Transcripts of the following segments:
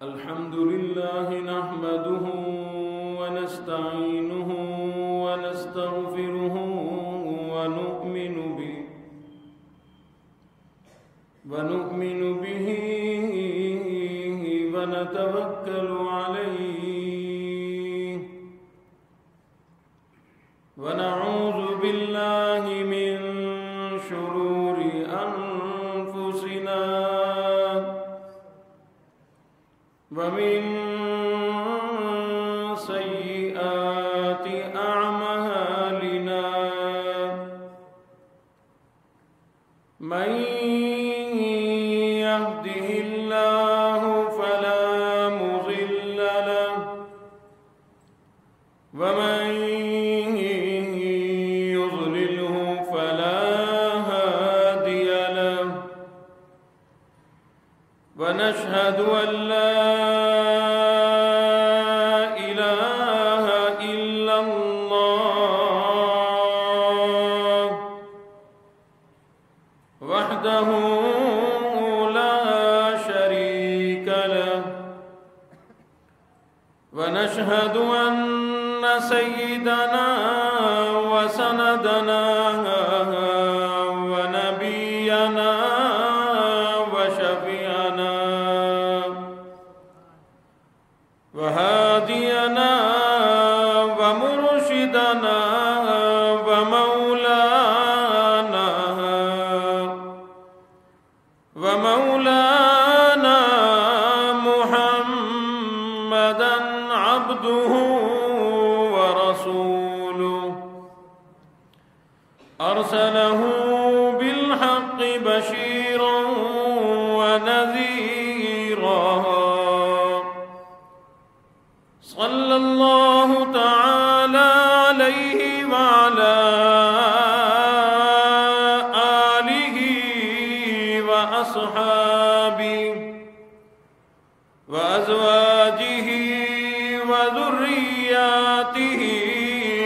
الحمد لله نحمده ونستعينه ونستغفره ونؤمن به ونتوكل عليه ونعوذ بالله من شرور أنفسنا ومن سيئات أعمالنا من يهده الله فلا مضل له ومن يضلله فلا هادي له ونشهد أن لا إله إلا الله وحده لا شريك له ونشهد أن سيدنا وسندنا ونبينا وشفيعنا وهادينا ومرشدنا ومولانا محمدا عبده ورسوله أرسله بالحق بشيرا ونذيرا صلى الله تعالى عليه وعلى آله وأصحابه وأزواجه وذرياته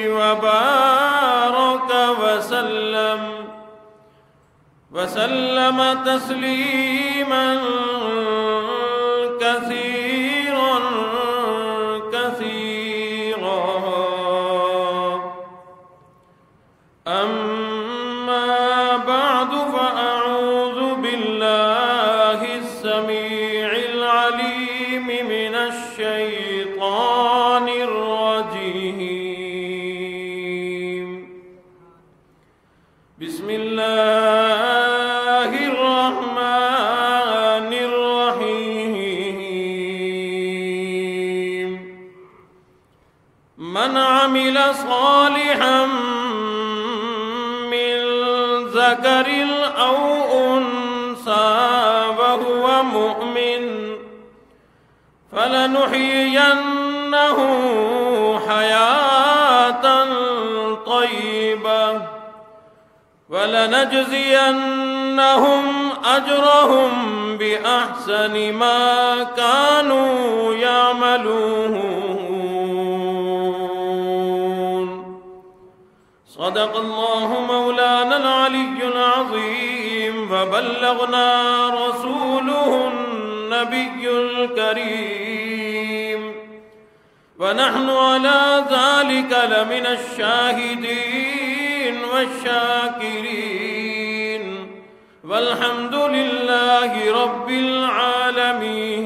وبارك وسلم تسليما كثيرا أما بعد فأعوذ بالله السميع العليم من الشيطان الرجيم بسم الله الرحمن الرحيم من عمل صالحا من ذكر أو أنثى وهو مؤمن فلنحيينه حياة طيبة ولنجزينهم أجرهم بأحسن ما كانوا يعملون صدق الله مولانا العلي العظيم وبلغنا رسوله النبي الكريم ونحن على ذلك لمن الشاهدين والشاكرين والحمد لله رب العالمين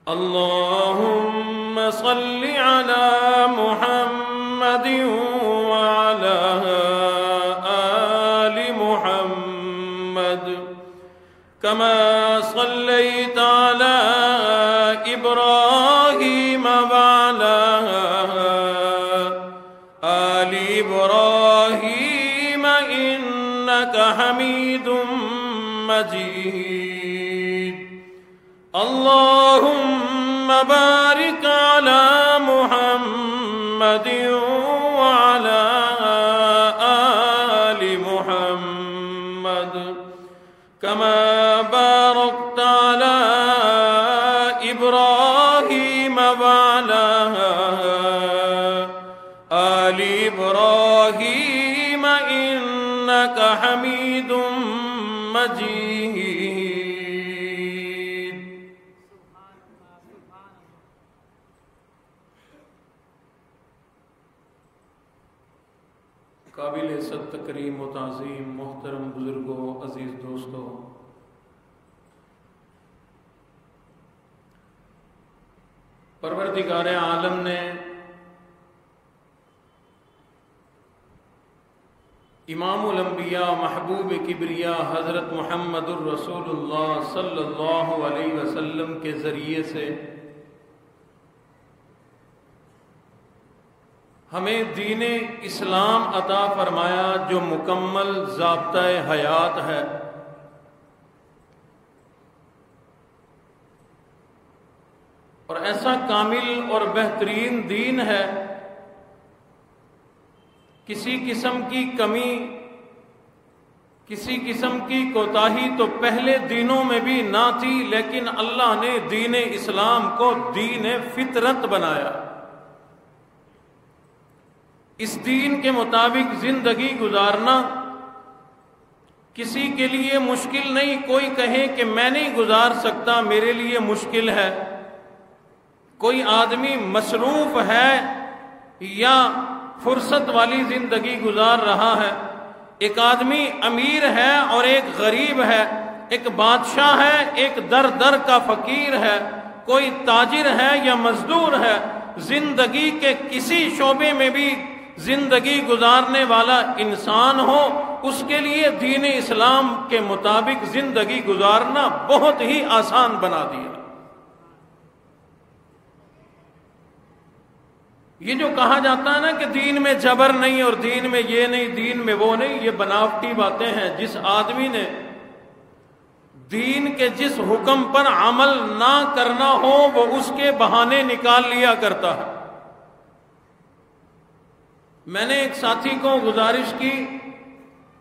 اللهم صل على محمد وعلى آل محمد كما صليت على إبراهيم وعلى آل إبراهيم إنك حميد مجيد اللهم بارك على محمد وعلى آل محمد كما باركت على إبراهيم وعلى آل إبراهيم إنك إنك حميد مجيد. قابل عزت تکریم و تعظیم محترم بزرگوں، عزیز دوستوں، پروردگار عالم نے امام الانبیاء محبوب کبریا حضرت محمد الرسول اللہ صلی اللہ علیہ وسلم کے ذریعے سے ہمیں دین اسلام عطا فرمایا جو مکمل ضابطۂ حیات ہے. اور ایسا کامل اور بہترین دین ہے، کسی قسم کی کمی، کسی قسم کی کوتاہی تو پہلے دینوں میں بھی نہ تھی، لیکن اللہ نے دین اسلام کو دین فطرت بنایا. اس دین کے مطابق زندگی گزارنا کسی کے لیے مشکل نہیں. کوئی کہے کہ میں نہیں گزار سکتا، میرے لیے مشکل ہے. کوئی آدمی مصروف ہے یا فرصت والی زندگی گزار رہا ہے. ایک آدمی امیر ہے اور ایک غریب ہے، ایک بادشاہ ہے، ایک در در کا فقیر ہے، کوئی تاجر ہے یا مزدور ہے. زندگی کے کسی شعبے میں بھی زندگی گزارنے والا انسان ہو، اس کے لیے دین اسلام کے مطابق زندگی گزارنا بہت ہی آسان بنا دیا. یہ جو کہا جاتا ہے نا کہ دین میں جبر نہیں اور دین میں یہ نہیں، دین میں وہ نہیں، یہ بناوٹی باتیں ہیں. جس آدمی نے دین کے جس حکم پر عمل نہ کرنا ہو وہ اس کے بہانے نکال لیا کرتا ہے. میں نے ایک ساتھی کو گزارش کی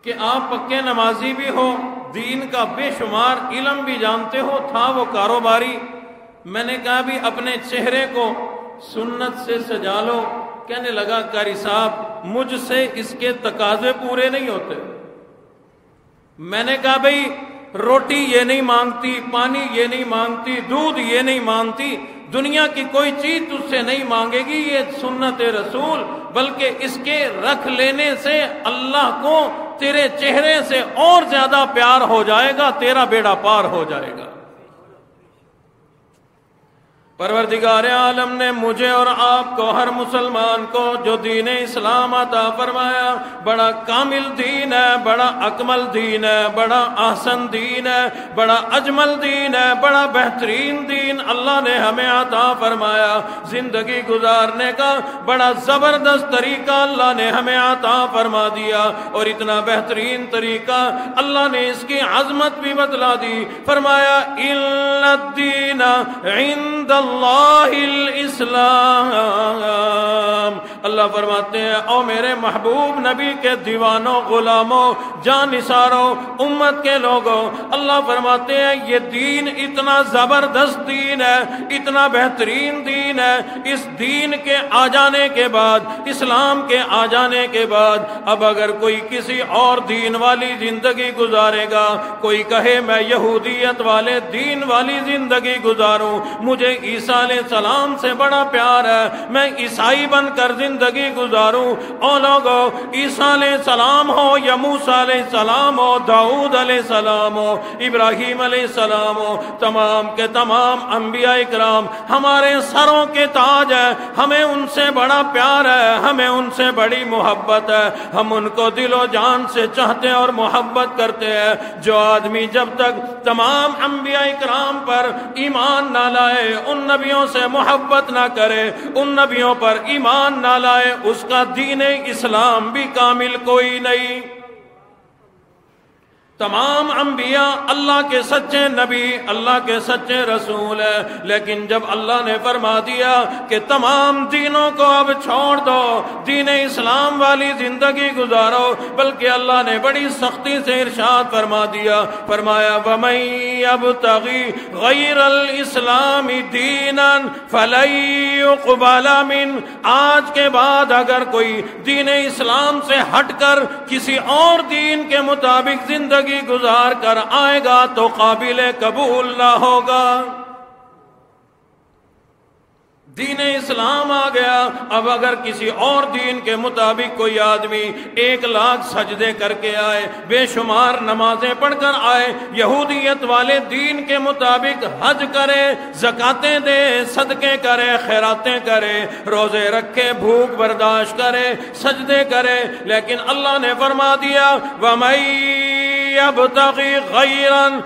کہ آپ پکے نمازی بھی ہو، دین کا بے شمار علم بھی جانتے ہو. تھا وہ کاروباری. میں نے کہا بھی اپنے چہرے کو سنت سے سجا لو. کہنے لگا قاری صاحب مجھ سے اس کے تقاضے پورے نہیں ہوتے. میں نے کہا بھئی روٹی یہ نہیں مانگتی، پانی یہ نہیں مانگتی، دودھ یہ نہیں مانگتی، دنیا کی کوئی چیز تجھ سے نہیں مانگے گی، یہ سنت رسول، بلکہ اس کے رکھ لینے سے اللہ کو تیرے چہرے سے اور زیادہ پیار ہو جائے گا، تیرا بیڑا پار ہو جائے گا. پروردگار عالم نے مجھے اور آپ کو، ہر مسلمان کو جو دین اسلام عطا فرمایا، بڑا کامل دین ہے، بڑا اکمل دین ہے، بڑا احسن دین ہے، بڑا اجمل دین ہے، بڑا بہترین دین اللہ نے ہمیں عطا فرمایا. زندگی گزارنے کا بڑا زبردست طریقہ اللہ نے ہمیں عطا فرما دیا، اور اتنا بہترین طریقہ اللہ نے اس کی عظمت بھی بتلا دی. فرمایا اِنَّ الدِّينَ عِندَ اللہ الاسلام. اللہ فرماتے ہیں او میرے محبوب نبی کے دیوانوں، غلاموں، جانثاروں، امت کے لوگوں، اللہ فرماتے ہیں یہ دین اتنا زبردست دین ہے، اتنا بہترین دین ہے. اس دین کے آ جانے کے بعد، اسلام کے آ جانے کے بعد اب اگر کوئی کسی اور دین والی زندگی گزارے گا، کوئی کہے میں یہودیت والے دین والی زندگی گزاروں، مجھے عیسیٰ علیہ السلام سے بڑا پیار ہے، میں عیسائی بن کر زندگی گزاروں. او لوگو، عیسیٰ علیہ السلام ہو یا موسیٰ علیہ السلام ہو، داؤد علیہ السلام ہو، ابراہیم علیہ السلام ہو، تمام کے تمام انبیاء اکرام ہمارے سروں کے تاج ہے. ہمیں ان سے بڑا پیار ہے، ہمیں ان سے بڑی محبت ہے، ہم ان کو دل و جان سے چاہتے اور محبت کرتے ہیں. جو آدمی جب تک تمام انبیاء اکرام پر ایمان نہ لائے، ان نبیوں سے محبت نہ کرے، ان نبیوں پر ایمان نہ لائے، اس کا دین اسلام بھی کامل کوئی نہیں. تمام انبیاء اللہ کے سچے نبی، اللہ کے سچے رسول ہیں، لیکن جب اللہ نے فرما دیا کہ تمام دینوں کو اب چھوڑ دو، دین اسلام والی زندگی گزارو، بلکہ اللہ نے بڑی سختی سے ارشاد فرما دیا، فرمایا وَمَن يَبْتَغِ غَيْرَ الْإِسْلَامِ دِينًا فَلَن يُقْبَلَ مِنْهُ، آج کے بعد اگر کوئی دین اسلام سے ہٹ کر کسی اور دین کے مطابق زندگی گزار کر آئے گا تو قابل قبول نہ ہوگا۔ دین اسلام آ گیا، اب اگر کسی اور دین کے مطابق کوئی آدمی 1,00,000 سجدے کر کے آئے، بے شمار نمازیں پڑھ کر آئے، یہودیت والے دین کے مطابق حج کرے، زکاتیں دے، صدقے کرے، خیراتیں کرے، روزے رکھے، بھوک برداشت کرے، سجدے کرے، لیکن اللہ نے فرما دیا وَمَن يَبْتَغِ غَيْرًا،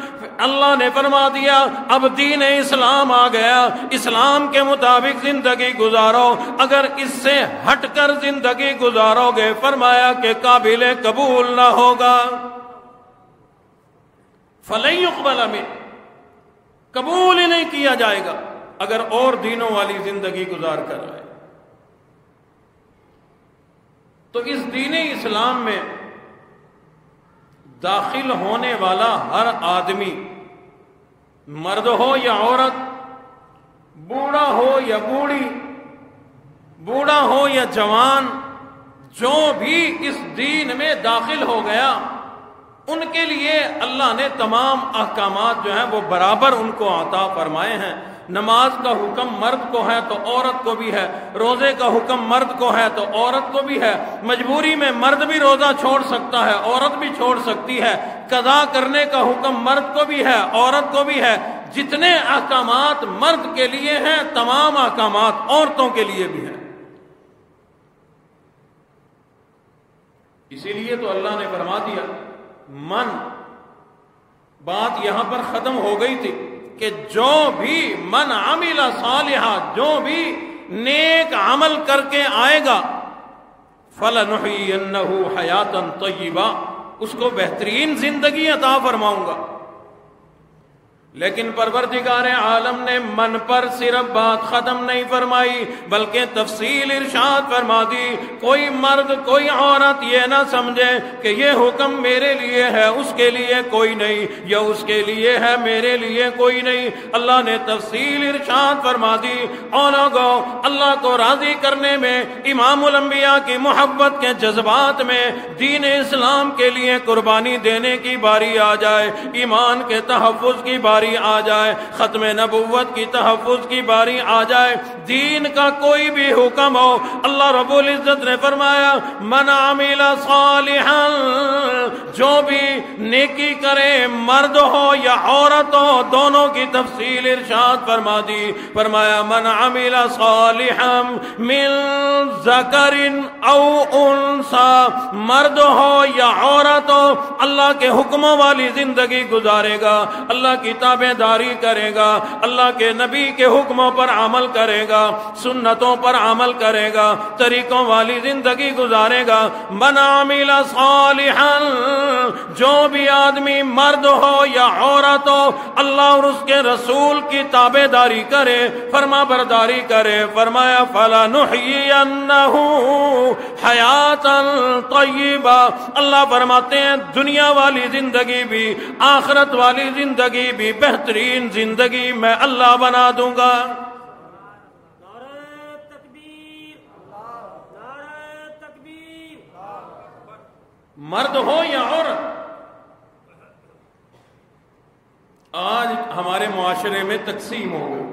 اللہ نے فرما دیا اب دین اسلام آ گیا، اسلام کے مطابق زندگی گزارو، اگر اس سے ہٹ کر زندگی گزارو گے فرمایا کہ قابل قبول نہ ہوگا۔ فَلَن يُقْبَلَ مِنْهُ، قبول ہی نہیں کیا جائے گا اگر اور دینوں والی زندگی گزار کر آئے۔ تو اس دین اسلام میں داخل ہونے والا ہر آدمی، مرد ہو یا عورت، بوڑھا ہو یا بوڑھی، بوڑھا ہو یا جوان، جو بھی اس دین میں داخل ہو گیا ان کے لیے اللہ نے تمام احکامات جو ہیں وہ برابر ان کو عطا فرمائے ہیں۔ نماز کا حکم مرد کو ہے تو عورت کو بھی ہے، روزے کا حکم مرد کو ہے تو عورت کو بھی ہے، مجبوری میں مرد بھی روزہ چھوڑ سکتا ہے، عورت بھی چھوڑ سکتی ہے، قضا کرنے کا حکم مرد کو بھی ہے، عورت کو بھی ہے۔ جتنے احکامات مرد کے لیے ہیں تمام احکامات عورتوں کے لیے بھی ہیں۔ اسی لیے تو اللہ نے فرما دیا من، بات یہاں پر ختم ہو گئی تھی کہ جو بھی من عمل صالحا، جو بھی نیک عمل کر کے آئے گا فَلَنُحْيِيَنَّهُ حَيَاةً طَيِّبَةً، اس کو بہترین زندگی عطا فرماؤں گا۔ لیکن پروردگار عالم نے من پر صرف بات ختم نہیں فرمائی بلکہ تفصیل ارشاد فرما دی، کوئی مرد کوئی عورت یہ نہ سمجھے کہ یہ حکم میرے لیے ہے اس کے لیے کوئی نہیں، یا اس کے لیے ہے میرے لیے کوئی نہیں۔ اللہ نے تفصیل ارشاد فرما دی، اور لوگوں اللہ کو راضی کرنے میں، امام الانبیاء کی محبت کے جذبات میں دین اسلام کے لیے قربانی دینے کی باری آ جائے، ایمان کے تحفظ کی باری آ جائے، ختم نبوت کی تحفظ کی باری آ جائے، دین کا کوئی بھی حکم ہو، اللہ رب العزت نے فرمایا من عمل صالحا، جو بھی نیکی کرے مرد ہو یا عورت ہو، دونوں کی تفصیل ارشاد فرما دی، فرمایا من عمل صالحا من ذکر او انثى، مرد ہو یا عورت ہو اللہ کے حکموں والی زندگی گزارے گا، اللہ کی تابع داری کرے گا، اللہ کے نبی کے حکموں پر عمل کرے گا، سنتوں پر عمل کرے گا، طریقوں والی زندگی گزارے گا، من عمل صالحا، جو بھی آدمی مرد ہو یا عورت ہو اللہ اور اس کے رسول کی تابع داری کرے، فرما برداری کرے، فرمایا فَلَنُحْيِيَنَّهُ حَيَاةً طَيِّبَةً، اللہ فرماتے ہیں دنیا والی زندگی بھی آخرت والی زندگی بھی بہترین زندگی میں اللہ بنا دوں گا۔ نعرہ تکبیر، نعرہ تکبیر۔ مرد ہو یا عورت، آج ہمارے معاشرے میں تقسیم ہو گئی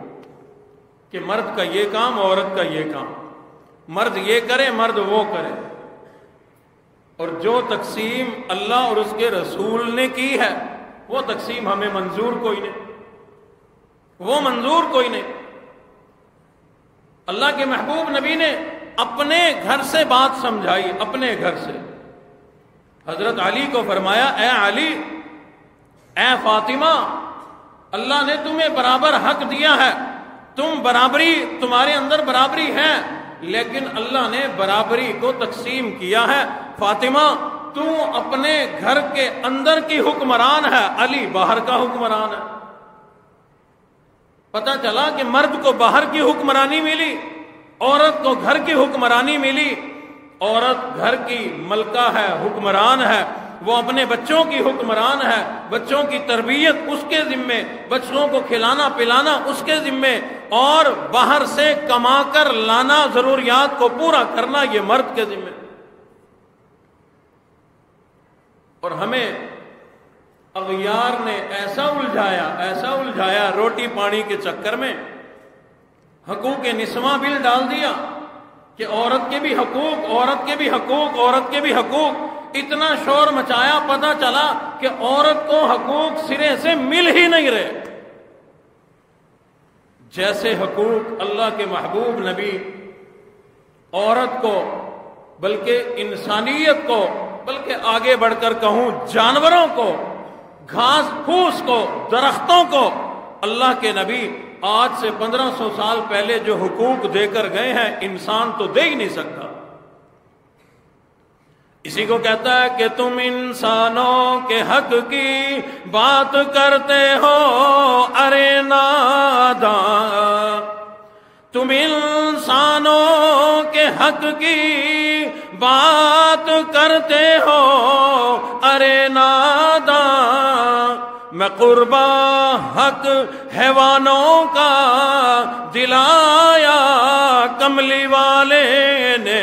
کہ مرد کا یہ کام عورت کا یہ کام، مرد یہ کرے مرد وہ کرے، اور جو تقسیم اللہ اور اس کے رسول نے کی ہے وہ تقسیم ہمیں منظور کوئی نہیں، وہ منظور کوئی نہیں۔ اللہ کے محبوب نبی نے اپنے گھر سے بات سمجھائی، اپنے گھر سے حضرت علی کو فرمایا اے علی، اے فاطمہ، اللہ نے تمہیں برابر حق دیا ہے، تم برابری، تمہارے اندر برابری ہے، لیکن اللہ نے برابری کو تقسیم کیا ہے۔ فاطمہ تو اپنے گھر کے اندر کی حکمران ہے، علی باہر کا حکمران ہے۔ پتہ چلا کہ مرد کو باہر کی حکمرانی ملی، عورت کو گھر کی حکمرانی ملی۔ عورت گھر کی ملکہ ہے، حکمران ہے، وہ اپنے بچوں کی حکمران ہے، بچوں کی تربیت اس کے ذمے، بچوں کو کھلانا پلانا اس کے ذمے، اور باہر سے کما کر لانا، ضروریات کو پورا کرنا یہ مرد کے ذمے۔ اور ہمیں اغیار نے ایسا الجھایا روٹی پانی کے چکر میں، حقوق نسواں بل ڈال دیا کہ عورت کے بھی حقوق، عورت کے بھی حقوق، عورت کے بھی حقوق۔ اتنا شور مچایا، پتہ چلا کہ عورت کو حقوق سرے سے مل ہی نہیں رہے۔ جیسے حقوق اللہ کے محبوب نبی عورت کو، بلکہ انسانیت کو، بلکہ آگے بڑھ کر کہوں جانوروں کو، گھاس پھوس کو، درختوں کو، اللہ کے نبی آج سے 1500 سال پہلے جو حقوق دے کر گئے ہیں انسان تو دے ہی نہیں سکتا۔ اسی کو کہتا ہے کہ تم انسانوں کے حق کی بات کرتے ہو ارے ناداں، تم انسانوں کے حق کی بات کرتے ہو ارے ناداں، میں قربا حق حیوانوں کا دلایا کملی والے نے۔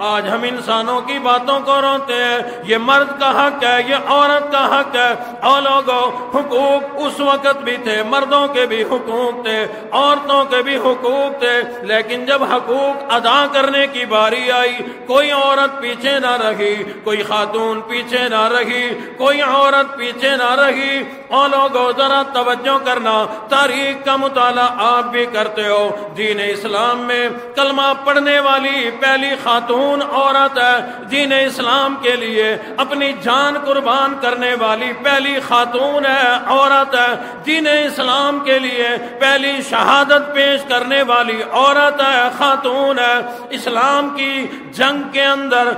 آج ہم انسانوں کی باتوں کو روتے ہیں، یہ مرد کا حق ہے، یہ عورت کا حق ہے۔ اور لوگوں، حقوق اس وقت بھی تھے، مردوں کے بھی حقوق تھے، عورتوں کے بھی حقوق تھے، لیکن جب حقوق ادا کرنے کی باری آئی کوئی عورت پیچھے نہ رہی، کوئی خاتون پیچھے نہ رہی، کوئی عورت پیچھے نہ رہی۔ اور لوگوں ذرا توجہ کرنا، تاریخ کا مطالعہ آپ بھی کرتے ہو، دین اسلام میں کلمہ پڑھنے والی پہلی خاتون عورت ہے، دین اسلام کے لیے اپنی جان قربان کرنے والی پہلی خاتون ہے، عورت ہے، دین اسلام کے لیے پہلی شہادت پیش کرنے والی عورت ہے، خاتون ہے، اسلام کی جنگ کے اندر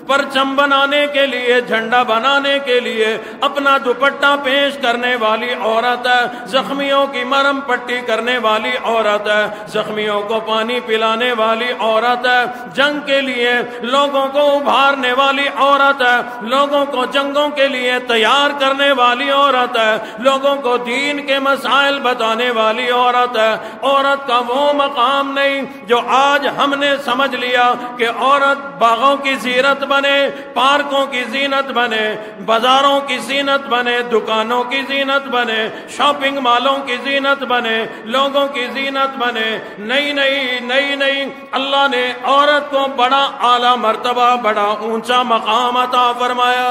پرچم بنانے کے لیے، جھنڈا بنانے کے لیے اپنا دوپٹہ پیش کرنے والی عورت ہے، زخمیوں کی مرہم پٹی کرنے والی عورت ہے، زخمیوں کو پانی پلانے والی عورت ہے، جنگ کے لیے لوگوں کو ابھارنے والی عورت ہے، لوگوں کو جنگوں کے لیے تیار کرنے والی عورت ہے، لوگوں کو دین کے مسائل بتانے والی عورت ہے۔ عورت کا وہ مقام نہیں جو آج ہم نے سمجھ لیا کہ عورت باغوں کی زینت بنے، پارکوں کی زینت بنے، بازاروں کی زینت بنے، دکانوں کی زینت بنے، شاپنگ مالوں کی زینت بنے، لوگوں کی زینت بنے۔ نہیں نہیں نہیں نہیں، اللہ نے عورت کو بڑا اعلیٰ مرتبہ، بڑا اونچا مقام عطا فرمایا۔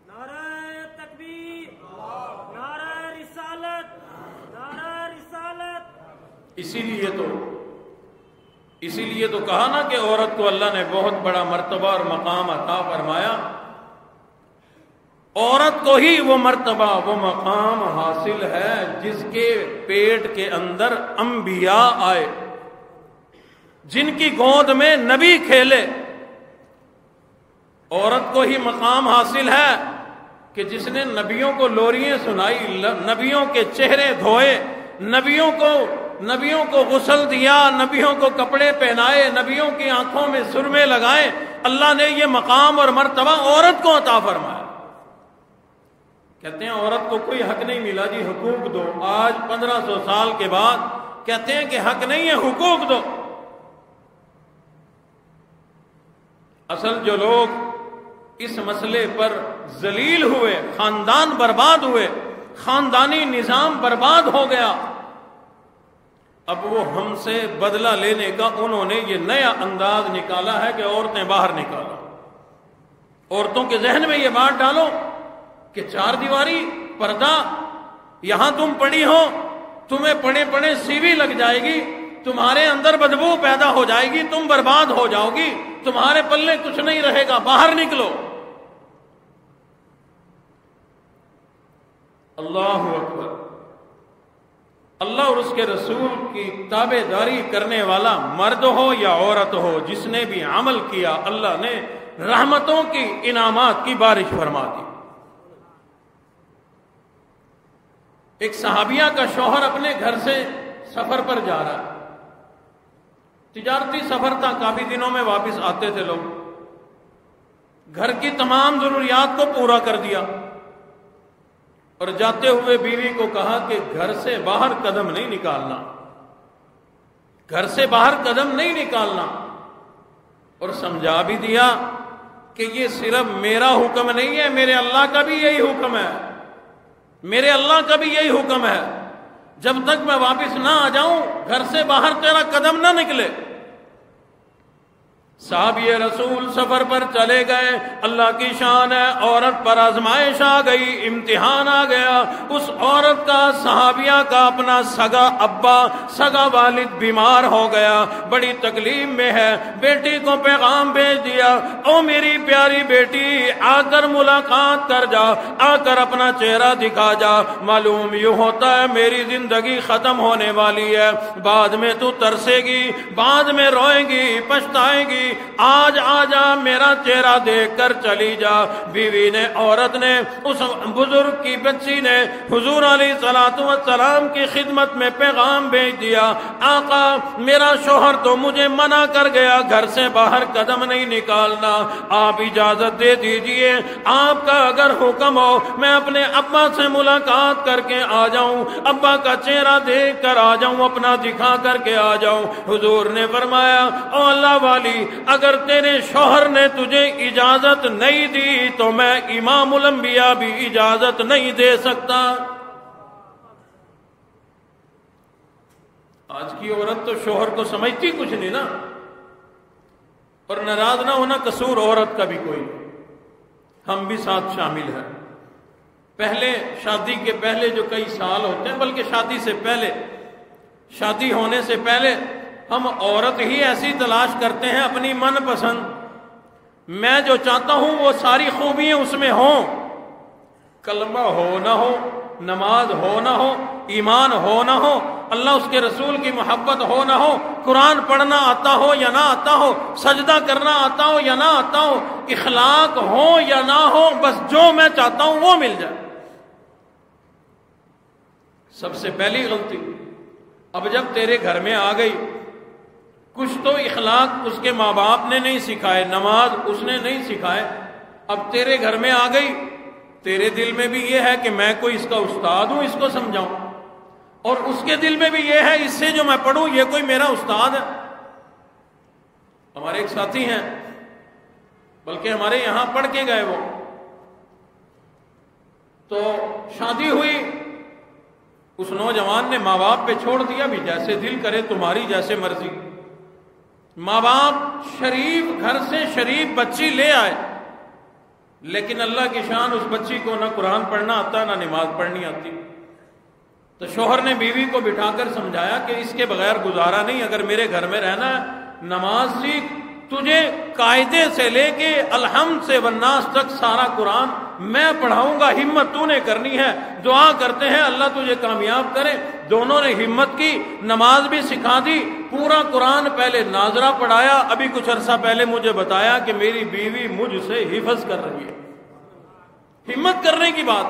نعرہ تکبیر، نعرہ رسالت، نعرہ رسالت۔ اسی لیے تو کہا نا کہ عورت کو اللہ نے بہت بڑا مرتبہ اور مقام عطا فرمایا۔ عورت کو ہی وہ مرتبہ، وہ مقام حاصل ہے جس کے پیٹ کے اندر انبیاء آئے، جن کی گود میں نبی کھیلے۔ عورت کو ہی مقام حاصل ہے کہ جس نے نبیوں کو لوریاں سنائی، نبیوں کے چہرے دھوئے، نبیوں کو غسل دیا، نبیوں کو کپڑے پہنائے، نبیوں کی آنکھوں میں سرمے لگائے۔ اللہ نے یہ مقام اور مرتبہ عورت کو عطا فرمایا۔ کہتے ہیں عورت کو کوئی حق نہیں ملا جی، حقوق دو۔ آج 1500 سال کے بعد کہتے ہیں کہ حق نہیں ہے، حقوق دو۔ اصل جو لوگ اس مسئلے پر ذلیل ہوئے، خاندان برباد ہوئے، خاندانی نظام برباد ہو گیا، اب وہ ہم سے بدلہ لینے کا انہوں نے یہ نیا انداز نکالا ہے کہ عورتیں باہر نکالو۔ عورتوں کے ذہن میں یہ بات ڈالو کہ چار دیواری، پردہ، یہاں تم پڑی ہو، تمہیں پڑے پڑے سیوی لگ جائے گی، تمہارے اندر بدبو پیدا ہو جائے گی، تم برباد ہو جاؤ گی، تمہارے پلے کچھ نہیں رہے گا، باہر نکلو۔ اللہ اکبر۔ اللہ اور اس کے رسول کی تابع داری کرنے والا مرد ہو یا عورت ہو، جس نے بھی عمل کیا اللہ نے رحمتوں کی انعامات کی بارش فرما دی۔ ایک صحابیہ کا شوہر اپنے گھر سے سفر پر جا رہا ہے، تجارتی سفر تھا، کافی دنوں میں واپس آتے تھے لوگ، گھر کی تمام ضروریات کو پورا کر دیا اور جاتے ہوئے بیوی کو کہا کہ گھر سے باہر قدم نہیں نکالنا، گھر سے باہر قدم نہیں نکالنا، اور سمجھا بھی دیا کہ یہ صرف میرا حکم نہیں ہے، میرے اللہ کا بھی یہی حکم ہے، میرے اللہ کا بھی یہی حکم ہے، جب تک میں واپس نہ آ جاؤں گھر سے باہر تیرا قدم نہ نکلے۔ صحابی رسول سفر پر چلے گئے، اللہ کی شان ہے، عورت پر آزمائش آ گئی، امتحان آ گیا۔ اس عورت کا، صحابیہ کا اپنا سگا ابا، سگا والد بیمار ہو گیا، بڑی تکلیف میں ہے، بیٹی کو پیغام بھیج دیا، او میری پیاری بیٹی آ کر ملاقات کر جا، آ کر اپنا چہرہ دکھا جا، معلوم یوں ہوتا ہے میری زندگی ختم ہونے والی ہے، بعد میں تو ترسے گی، بعد میں روئے گی، پچھتائے گی، آج آ جا، میرا چہرہ دیکھ کر چلی جا۔ بیوی نے، عورت نے، اس بزرگ کی بچی نے حضور علیہ الصلوۃ والسلام کی خدمت میں پیغام بھیج دیا، آقا میرا شوہر تو مجھے منع کر گیا، گھر سے باہر قدم نہیں نکالنا، آپ اجازت دے دیجئے، آپ کا اگر حکم ہو میں اپنے ابا سے ملاقات کر کے آ جاؤں، ابا کا چہرہ دیکھ کر آ جاؤں، اپنا دکھا کر کے آ جاؤں۔ حضور نے فرمایا، او اللہ والی، اگر تیرے شوہر نے تجھے اجازت نہیں دی تو میں امام الانبیاء بھی اجازت نہیں دے سکتا۔ آج کی عورت تو شوہر کو سمجھتی کچھ نہیں نا، اور ناراض نہ ہونا، قصور عورت کا بھی کوئی، ہم بھی ساتھ شامل ہیں۔ پہلے شادی کے پہلے جو کئی سال ہوتے ہیں، بلکہ شادی سے پہلے، شادی ہونے سے پہلے ہم عورت ہی ایسی تلاش کرتے ہیں اپنی من پسند، میں جو چاہتا ہوں وہ ساری خوبیاں اس میں ہوں، کلمہ ہو نہ ہو، نماز ہو نہ ہو، ایمان ہو نہ ہو، اللہ اس کے رسول کی محبت ہو نہ ہو، قرآن پڑھنا آتا ہو یا نہ آتا ہو، سجدہ کرنا آتا ہو یا نہ آتا ہو، اخلاق ہو یا نہ ہو، بس جو میں چاہتا ہوں وہ مل جائے۔ سب سے پہلی غلطی، اب جب تیرے گھر میں آ گئی، کچھ تو اخلاق اس کے ماں باپ نے نہیں سکھائے، نماز اس نے نہیں سکھائے، اب تیرے گھر میں آ گئی، تیرے دل میں بھی یہ ہے کہ میں کوئی اس کا استاد ہوں، اس کو سمجھاؤں، اور اس کے دل میں بھی یہ ہے اس سے جو میں پڑھوں یہ کوئی میرا استاد ہے۔ ہمارے ایک ساتھی ہیں، بلکہ ہمارے یہاں پڑھ کے گئے، وہ تو شادی ہوئی، اس نوجوان نے ماں باپ پہ چھوڑ دیا، بھی جیسے دل کرے تمہاری جیسے مرضی۔ ماں باپ شریف گھر سے شریف بچی لے آئے، لیکن اللہ کی شان اس بچی کو نہ قرآن پڑھنا آتا نہ نماز پڑھنی آتی۔ تو شوہر نے بیوی کو بٹھا کر سمجھایا کہ اس کے بغیر گزارا نہیں، اگر میرے گھر میں رہنا ہے نماز سیکھ، تجھے قاعدے سے لے کے الحمد سے والناس تک سارا قرآن میں پڑھاؤں گا، ہمت تو نے کرنی ہے، دعا کرتے ہیں اللہ تجھے کامیاب کرے۔ دونوں نے ہمت کی، نماز بھی سکھا دی، پورا قرآن پہلے ناظرہ پڑھایا، ابھی کچھ عرصہ پہلے مجھے بتایا کہ میری بیوی مجھ سے حفظ کر رہی ہے۔ ہمت کرنے کی بات۔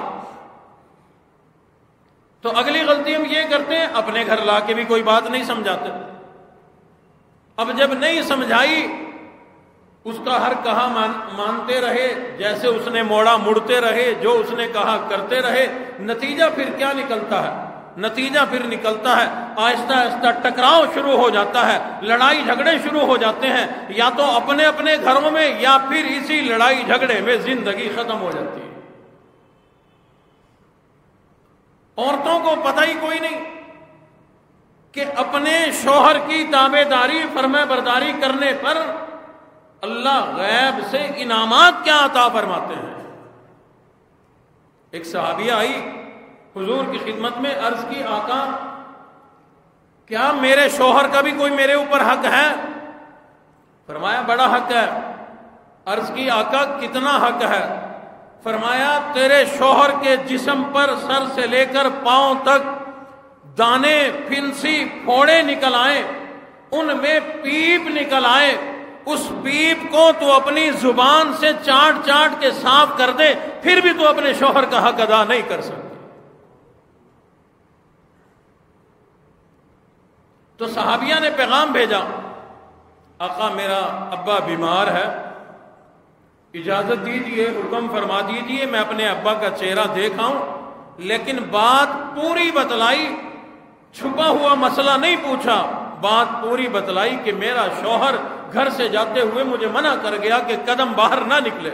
تو اگلی غلطی ہم یہ کرتے ہیں، اپنے گھر لا کے بھی کوئی بات نہیں سمجھاتے، اب جب نہیں سمجھائی اس کا ہر کہا مانتے رہے، جیسے اس نے موڑا مڑتے رہے، جو اس نے کہا کرتے رہے، نتیجہ پھر کیا نکلتا ہے؟ نتیجہ پھر نکلتا ہے آہستہ آہستہ ٹکراؤ شروع ہو جاتا ہے، لڑائی جھگڑے شروع ہو جاتے ہیں، یا تو اپنے اپنے گھروں میں یا پھر اسی لڑائی جھگڑے میں زندگی ختم ہو جاتی ہے۔ عورتوں کو پتہ ہی کوئی نہیں کہ اپنے شوہر کی تابع داری، فرما برداری کرنے پر اللہ غیب سے انعامات کیا عطا فرماتے ہیں۔ ایک صحابیہ آئی حضور کی خدمت میں، عرض کی آقا کیا میرے شوہر کا بھی کوئی میرے اوپر حق ہے؟ فرمایا بڑا حق ہے۔ عرض کی آقا کتنا حق ہے؟ فرمایا تیرے شوہر کے جسم پر سر سے لے کر پاؤں تک دانے، پھنسی، پھوڑے نکل آئے، ان میں پیپ نکل آئے، اس پیپ کو تو اپنی زبان سے چاٹ چاٹ کے صاف کر دے، پھر بھی تو اپنے شوہر کا حق ادا نہیں کر سکتی۔ تو صحابیہ نے پیغام بھیجا، آقا میرا ابا بیمار ہے، اجازت دیجیے، حکم فرما دیجیے میں اپنے ابا کا چہرہ دیکھ آؤں، لیکن بات پوری بتلائی، چھپا ہوا مسئلہ نہیں پوچھا، بات پوری بتلائی کہ میرا شوہر گھر سے جاتے ہوئے مجھے منع کر گیا کہ قدم باہر نہ نکلے۔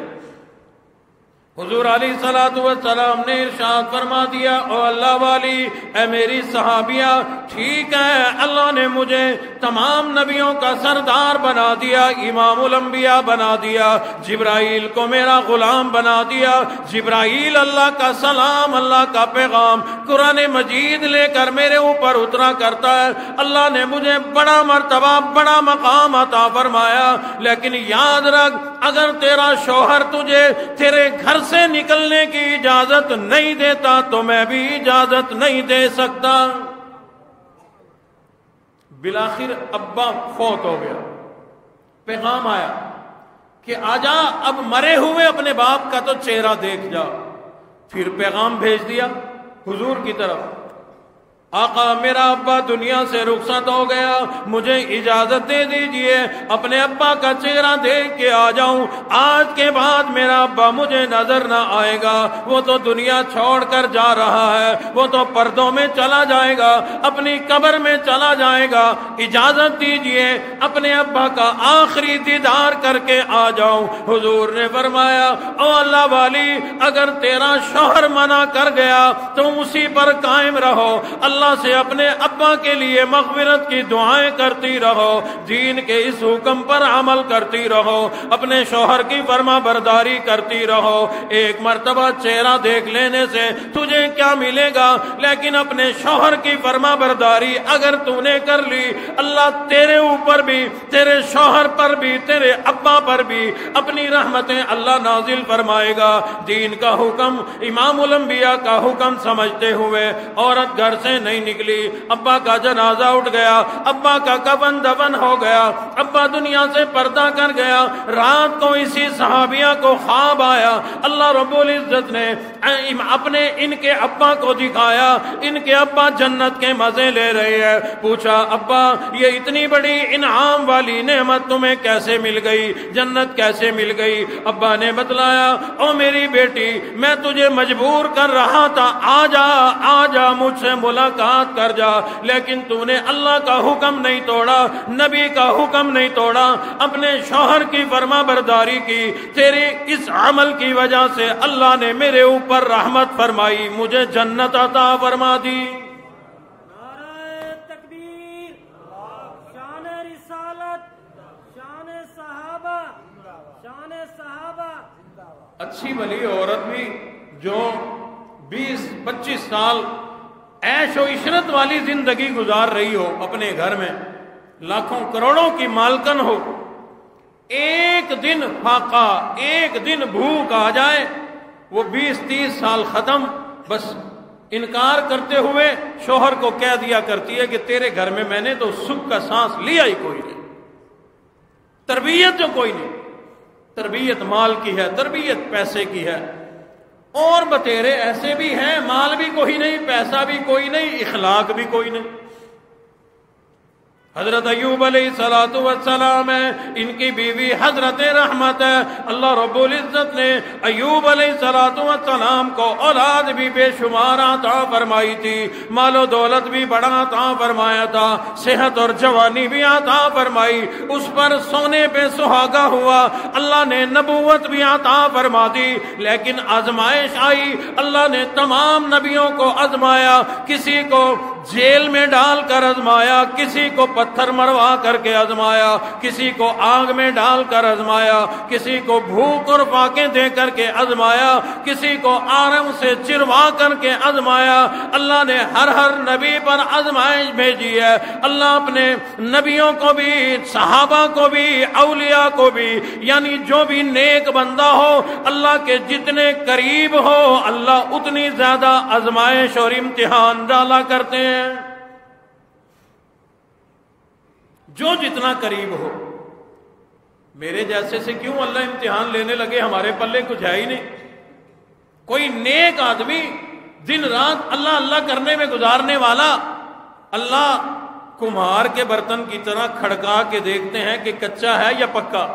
حضور علیہ الصلوۃ والسلام نے ارشاد فرما دیا، او اللہ والی، اے میری صحابیہ، ٹھیک ہے اللہ نے مجھے تمام نبیوں کا سردار بنا دیا، امام الانبیاء بنا دیا، جبرائیل کو میرا غلام بنا دیا، جبرائیل اللہ کا سلام، اللہ کا پیغام قرآن مجید لے کر میرے اوپر اترا کرتا ہے، اللہ نے مجھے بڑا مرتبہ بڑا مقام عطا فرمایا، لیکن یاد رکھ اگر تیرا شوہر تجھے تیرے گھر سے نکلنے کی اجازت نہیں دیتا تو میں بھی اجازت نہیں دے سکتا۔ بالآخر ابا فوت ہو گیا، پیغام آیا کہ آجا اب مرے ہوئے اپنے باپ کا تو چہرہ دیکھ جا۔ پھر پیغام بھیج دیا حضور کی طرف، آقا میرا ابا دنیا سے رخصت ہو گیا، مجھے اجازت دے دیجئے اپنے ابا کا چہرہ دیکھ کے آ جاؤں، آج کے بعد میرا ابا مجھے نظر نہ آئے گا، وہ تو دنیا چھوڑ کر جا رہا ہے، وہ تو پردوں میں چلا جائے گا، اپنی قبر میں چلا جائے گا، اجازت دیجئے اپنے ابا کا آخری دیدار کر کے آ جاؤں۔ حضور نے فرمایا، او اللہ والی اگر تیرا شوہر منع کر گیا تو اسی پر قائم رہو، اللہ سے اپنے ابا کے لیے مغفرت کی دعائیں کرتی رہو، دین کے اس حکم پر عمل کرتی رہو، اپنے شوہر کی فرما برداری کرتی رہو۔ ایک مرتبہ چہرہ دیکھ لینے سے تجھے کیا ملے گا، لیکن اپنے شوہر کی فرما برداری اگر تو نے کر لی، اللہ تیرے اوپر بھی، تیرے شوہر پر بھی، تیرے ابا پر بھی اپنی رحمتیں اللہ نازل فرمائے گا۔ دین کا حکم، امام الانبیاء کا حکم سمجھتے ہوئے عورت گھر سے نہیں نکلی، ابا کا جنازہ اٹھ گیا، ابا کا کفن دفن ہو گیا، ابا دنیا سے پردہ کر گیا۔ رات کو اسی صحابیہ کو خواب آیا، اللہ رب العزت نے اپنے ان کے ابا کو دکھایا، ان کے ابا جنت کے مزے لے رہے ہیں۔ پوچھا ابا یہ اتنی بڑی انعام والی نعمت تمہیں کیسے مل گئی، جنت کیسے مل گئی؟ ابا نے بتلایا، او میری بیٹی میں تجھے مجبور کر رہا تھا، آ جا مجھ سے ملاقات کر جا، لیکن تو نے اللہ کا حکم نہیں توڑا، نبی کا حکم نہیں توڑا، اپنے شوہر کی فرما برداری کی، تیرے اس عمل کی وجہ سے اللہ نے میرے اوپر رحمت فرمائی، مجھے جنت عطا فرما دی۔ نعرہ تکبیر، شان رسالت، شان صحابہ، شان صحابہ۔ اچھی بھلی عورت بھی جو 20-25 سال عیش و عشرت والی زندگی گزار رہی ہو، اپنے گھر میں لاکھوں کروڑوں کی مالکن ہو، ایک دن فاقہ، ایک دن بھوک آ جائے، وہ 20-30 سال ختم، بس انکار کرتے ہوئے شوہر کو کہہ دیا کرتی ہے کہ تیرے گھر میں نے تو سکھ کا سانس لیا ہی کوئی نہیں، تربیت جو کوئی نہیں، تربیت مال کی ہے، تربیت پیسے کی ہے، اور بتیرے ایسے بھی ہیں مال بھی کوئی نہیں، پیسہ بھی کوئی نہیں، اخلاق بھی کوئی نہیں۔ حضرت ایوب علیہ السلام ہے، ان کی بیوی حضرت رحمت ہے، اللہ رب العزت نے ایوب علیہ السلام کو اولاد بھی بے شمار عطا فرمائی تھی، مال و دولت بھی بڑا عطا فرمایا تھا، صحت اور جوانی بھی عطا فرمائی، اس پر سونے پہ سہاگا ہوا، اللہ نے نبوت بھی عطا فرما دی، لیکن آزمائش آئی، اللہ نے تمام نبیوں کو آزمایا، کسی کو جیل میں ڈال کر آزمایا، کسی کو پتھر مروا کر کے آزمایا، کسی کو آگ میں ڈال کر آزمایا، کسی کو بھوک اور فاقے دے کر کے آزمایا، کسی کو آرم سے چروا کر کے آزمایا۔ اللہ نے ہر نبی پر آزمائش بھیجی ہے، اللہ اپنے نبیوں کو بھی، صحابہ کو بھی، اولیاء کو بھی، یعنی جو بھی نیک بندہ ہو، اللہ کے جتنے قریب ہو اللہ اتنی زیادہ آزمائش اور امتحان ڈالا کرتے ہیں، جو جتنا قریب ہو۔ میرے جیسے سے کیوں اللہ امتحان لینے لگے؟ ہمارے پلے کچھ ہے ہی نہیں. کوئی نیک آدمی دن رات اللہ اللہ کرنے میں گزارنے والا، اللہ کمہار کے برتن کی طرح کھڑکا کے دیکھتے ہیں کہ کچا ہے یا پکا.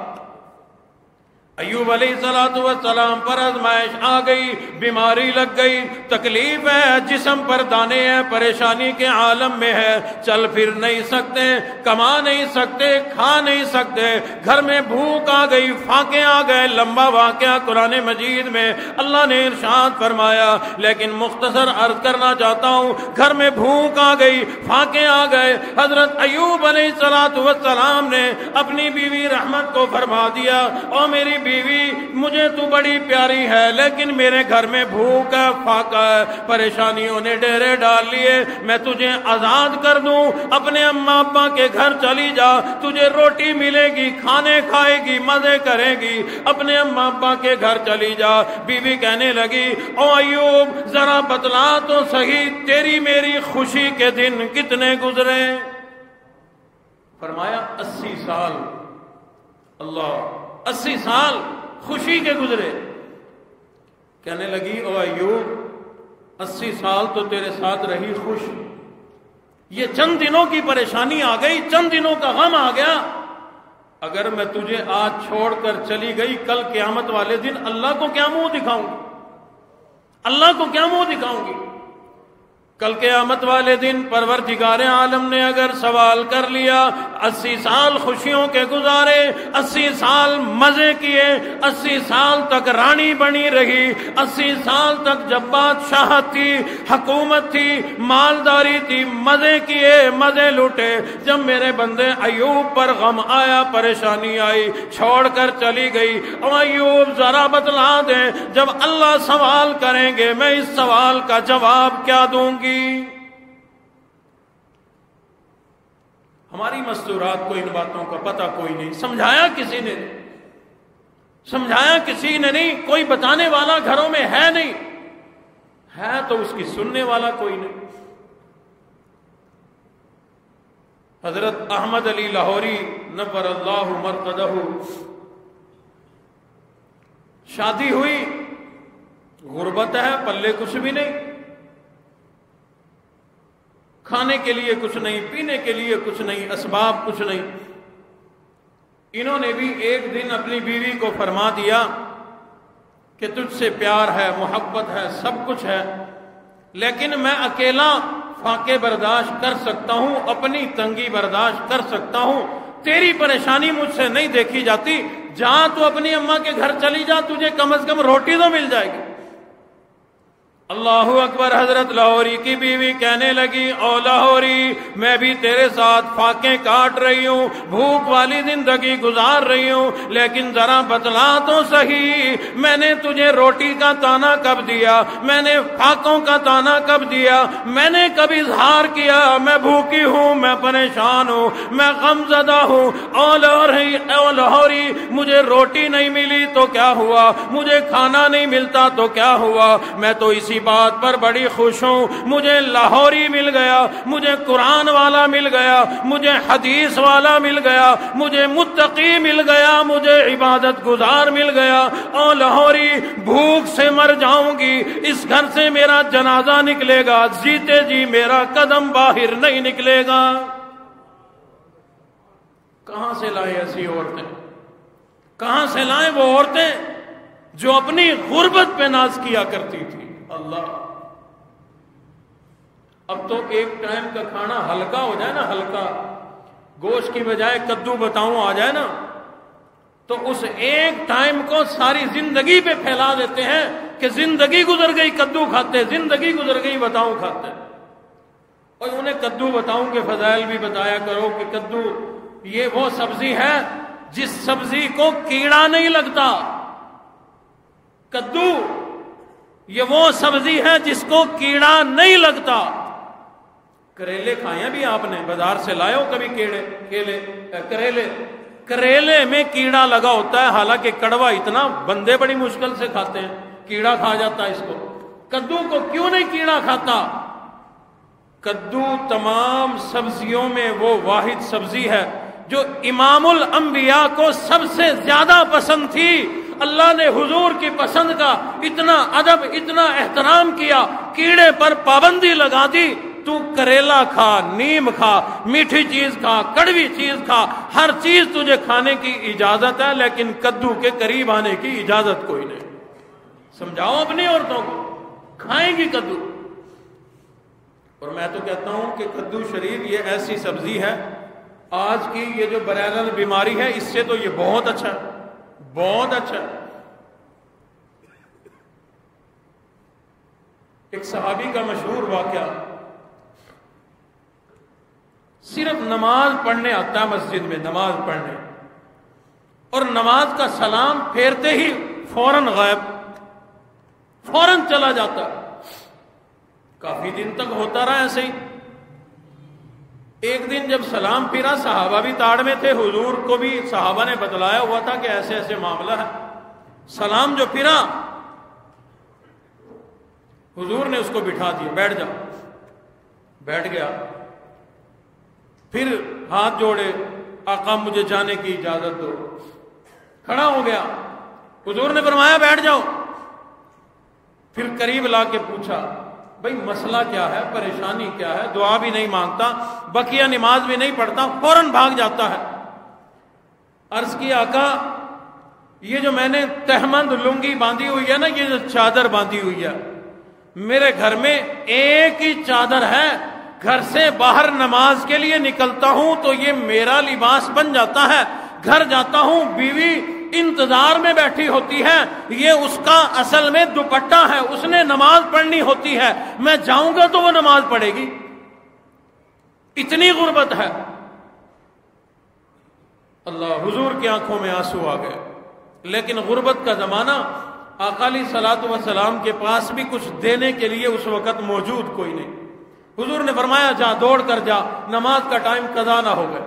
ایوب علیہ السلام پر آزمائش آ گئی، بیماری لگ گئی، تکلیف ہے، جسم پر دانے ہیں، پریشانی کے عالم میں ہے، چل پھر نہیں سکتے، کما نہیں سکتے، کھا نہیں سکتے، گھر میں بھوک آ گئی، فاقے آ گئے. لمبا واقعہ قرآن مجید میں اللہ نے ارشاد فرمایا، لیکن مختصر عرض کرنا چاہتا ہوں. گھر میں بھوک آ گئی، فاقے آ گئے. حضرت ایوب علیہ السلام نے اپنی بیوی رحمت کو فرما دیا، او میری بیوی مجھے تو بڑی پیاری ہے، لیکن میرے گھر میں بھوک ہے، فاقہ ہے، پریشانیوں نے ڈیرے ڈال لیے. میں تجھے آزاد کر دوں، اپنے اماں ابا کے گھر چلی جا، تجھے روٹی ملے گی، کھانے کھائے گی، مزے کرے گی، اپنے اماں ابا کے گھر چلی جا. بیوی کہنے لگی، او ایوب ذرا بتلا تو صحیح تیری میری خوشی کے دن کتنے گزرے؟ فرمایا 80 سال. اللہ، 80 سال خوشی کے گزرے. کہنے لگی، او ایوب 80 سال تو تیرے ساتھ رہی خوش، یہ چند دنوں کی پریشانی آ گئی، چند دنوں کا غم آ گیا. اگر میں تجھے آج چھوڑ کر چلی گئی، کل قیامت والے دن اللہ کو کیا منہ دکھاؤں گی؟ اللہ کو کیا منہ دکھاؤں گی؟ کل قیامت والے دن پروردگار عالم نے اگر سوال کر لیا، 80 سال خوشیوں کے گزارے، 80 سال مزے کیے، 80 سال تک رانی بنی رہی، 80 سال تک جب بادشاہت تھی، حکومت تھی، مالداری تھی، مزے کیے، مزے لوٹے. جب میرے بندے ایوب پر غم آیا، پریشانی آئی، چھوڑ کر چلی گئی. او ایوب ذرا بتلا دیں، جب اللہ سوال کریں گے میں اس سوال کا جواب کیا دوں گی؟ ہماری مستورات کو ان باتوں کا پتہ کوئی نہیں. سمجھایا کسی نے نہیں، سمجھایا کسی نے نہیں، کوئی بتانے والا گھروں میں ہے نہیں، ہے تو اس کی سننے والا کوئی نہیں. حضرت احمد علی لاہوری نور اللہ مرقدہ، شادی ہوئی، غربت ہے، پلے کچھ بھی نہیں، کھانے کے لیے کچھ نہیں، پینے کے لیے کچھ نہیں، اسباب کچھ نہیں. انہوں نے بھی ایک دن اپنی بیوی کو فرما دیا کہ تجھ سے پیار ہے، محبت ہے، سب کچھ ہے، لیکن میں اکیلا فاقے برداشت کر سکتا ہوں، اپنی تنگی برداشت کر سکتا ہوں، تیری پریشانی مجھ سے نہیں دیکھی جاتی. جہاں تو اپنی اماں کے گھر چلی جا، تجھے کم از کم روٹی تو مل جائے گی. اللہ اکبر. حضرت لاہوری کی بیوی کہنے لگی، او لاہوری میں بھی تیرے ساتھ فاقے کاٹ رہی ہوں، بھوک والی زندگی گزار رہی ہوں، لیکن ذرا بتلا تو صحیح، میں نے تجھے روٹی کا تانا کب دیا؟ میں نے فاقوں کا تانا کب دیا؟ میں نے کب اظہار کیا میں بھوکی ہوں، میں پریشان ہوں، میں غم زدہ ہوں؟ او لاہوری مجھے روٹی نہیں ملی تو کیا ہوا؟ مجھے کھانا نہیں ملتا تو کیا ہوا؟ میں تو اسی بات پر بڑی خوش ہوں، مجھے لاہوری مل گیا، مجھے قرآن والا مل گیا، مجھے حدیث والا مل گیا، مجھے متقی مل گیا، مجھے عبادت گزار مل گیا. او لاہوری بھوک سے مر جاؤں گی، اس گھر سے میرا جنازہ نکلے گا، جیتے جی میرا قدم باہر نہیں نکلے گا. کہاں سے لائیں ایسی عورتیں؟ کہاں سے لائیں وہ عورتیں جو اپنی غربت پہ ناز کیا کرتی تھی؟ اللہ، اب تو ایک ٹائم کا کھانا ہلکا ہو جائے نا، ہلکا، گوشت کی بجائے کدو بتاؤں آ جائے نا، تو اس ایک ٹائم کو ساری زندگی پہ پھیلا دیتے ہیں کہ زندگی گزر گئی کدو کھاتے، زندگی گزر گئی بتاؤں کھاتے. اور انہیں کدو بتاؤں کے فضائل بھی بتایا کرو کہ کدو یہ وہ سبزی ہے جس سبزی کو کیڑا نہیں لگتا. کدو یہ وہ سبزی ہے جس کو کیڑا نہیں لگتا. کریلے کھائے بھی آپ نے؟ بازار سے لائے ہو کبھی کریلے میں کیڑا لگا ہوتا ہے، حالانکہ کڑوا اتنا، بندے بڑی مشکل سے کھاتے ہیں، کیڑا کھا جاتا ہے اس کو. کدو کو کیوں نہیں کیڑا کھاتا؟ کدو تمام سبزیوں میں وہ واحد سبزی ہے جو امام الانبیاء کو سب سے زیادہ پسند تھی، اللہ نے حضور کی پسند کا اتنا ادب، اتنا احترام کیا، کیڑے پر پابندی لگا دی، تو کریلا کھا، نیم کھا، میٹھی چیز کھا، کڑوی چیز کھا، ہر چیز تجھے کھانے کی اجازت ہے، لیکن کدو کے قریب آنے کی اجازت کوئی نہیں۔ سمجھاؤ اپنی عورتوں کو، کھائیں گی کدو۔ اور میں تو کہتا ہوں کہ کدو شریف یہ ایسی سبزی ہے، آج کی یہ جو وائرل بیماری ہے، اس سے تو یہ بہت اچھا ہے، بہت اچھا ہے۔ ایک صحابی کا مشہور واقعہ، صرف نماز پڑھنے آتا ہے مسجد میں، نماز پڑھنے، اور نماز کا سلام پھیرتے ہی فوراً غائب، فوراً چلا جاتا ہے۔ کافی دن تک ہوتا رہا ایسے ہی۔ ایک دن جب سلام پھرا، صحابہ بھی تاڑ میں تھے، حضور کو بھی صحابہ نے بتلایا ہوا تھا کہ ایسے ایسے معاملہ ہے۔ سلام جو پھرا، حضور نے اس کو بٹھا دیا، بیٹھ جا، بیٹھ گیا، پھر ہاتھ جوڑے، آقا مجھے جانے کی اجازت دو، کھڑا ہو گیا، حضور نے فرمایا بیٹھ جاؤ، پھر قریب لا کے پوچھا بھئی مسئلہ کیا ہے، پریشانی کیا ہے؟ دعا بھی نہیں مانگتا، بقیہ نماز بھی نہیں پڑھتا، فوراً بھاگ جاتا ہے۔ عرض کی آقا یہ جو میں نے تہمند لنگی باندھی ہوئی ہے نا، یہ جو چادر باندھی ہوئی ہے، میرے گھر میں ایک ہی چادر ہے، گھر سے باہر نماز کے لیے نکلتا ہوں تو یہ میرا لباس بن جاتا ہے، گھر جاتا ہوں بیوی انتظار میں بیٹھی ہوتی ہے، یہ اس کا اصل میں دوپٹہ ہے، اس نے نماز پڑھنی ہوتی ہے، میں جاؤں گا تو وہ نماز پڑھے گی، اتنی غربت ہے۔ اللہ، حضور کی آنکھوں میں آنسو آ گئے۔ لیکن غربت کا زمانہ، آقا علیہ الصلوۃ والسلام کے پاس بھی کچھ دینے کے لیے اس وقت موجود کوئی نہیں۔ حضور نے فرمایا جا، دوڑ کر جا، نماز کا ٹائم قضا نہ ہو گئے۔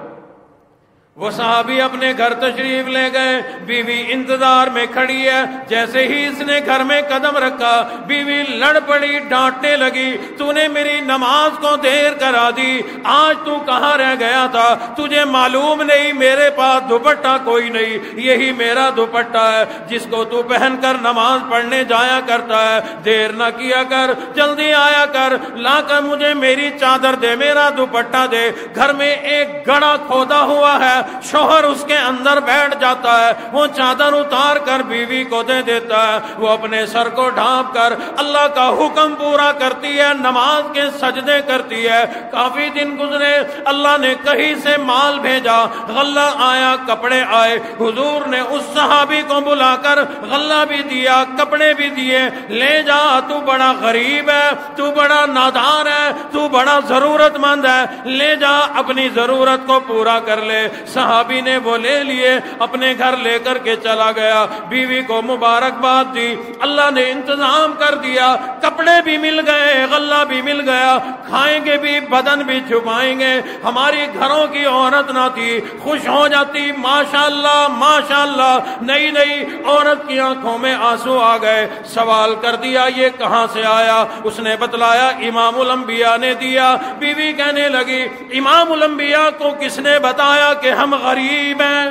وہ صحابی اپنے گھر تشریف لے گئے، بیوی انتظار میں کھڑی ہے، جیسے ہی اس نے گھر میں قدم رکھا، بیوی لڑ پڑی، ڈانٹنے لگی، تو نے میری نماز کو دیر کرا دی، آج تو کہاں رہ گیا تھا؟ تجھے معلوم نہیں میرے پاس دوپٹہ کوئی نہیں، یہی میرا دوپٹہ ہے جس کو تو پہن کر نماز پڑھنے جایا کرتا ہے، دیر نہ کیا کر، جلدی آیا کر، لا کر مجھے میری چادر دے، میرا دوپٹہ دے۔ گھر میں ایک گڑھا کھودا ہوا ہے، شوہر اس کے اندر بیٹھ جاتا ہے، وہ چادر اتار کر بیوی کو دے دیتا ہے، وہ اپنے سر کو ڈھانپ کر اللہ کا حکم پورا کرتی ہے، نماز کے سجدے کرتی ہے۔ کافی دن گزرے، اللہ نے کہیں سے مال بھیجا، غلہ آیا، کپڑے آئے، حضور نے اس صحابی کو بلا کر غلہ بھی دیا، کپڑے بھی دیے، لے جا، تو بڑا غریب ہے، تو بڑا نادار ہے، تو بڑا ضرورت مند ہے، لے جا، اپنی ضرورت کو پورا کر لے۔ صحابی نے وہ لے لیے، اپنے گھر لے کر کے چلا گیا، بیوی کو مبارکباد دی، اللہ نے انتظام کر دیا، کپڑے بھی مل گئے، غلہ بھی مل گیا، کھائیں گے بھی، بدن بھی چھپائیں گے۔ ہماری گھروں کی عورت نہ تھی، خوش ہو جاتی، ماشاءاللہ ماشاءاللہ، نئی نئی عورت کی آنکھوں میں آنسو آ گئے۔ سوال کر دیا یہ کہاں سے آیا؟ اس نے بتلایا امام الانبیاء نے دیا۔ بیوی کہنے لگی امام الانبیاء کو کس نے بتایا کہ ہم غریب ہیں؟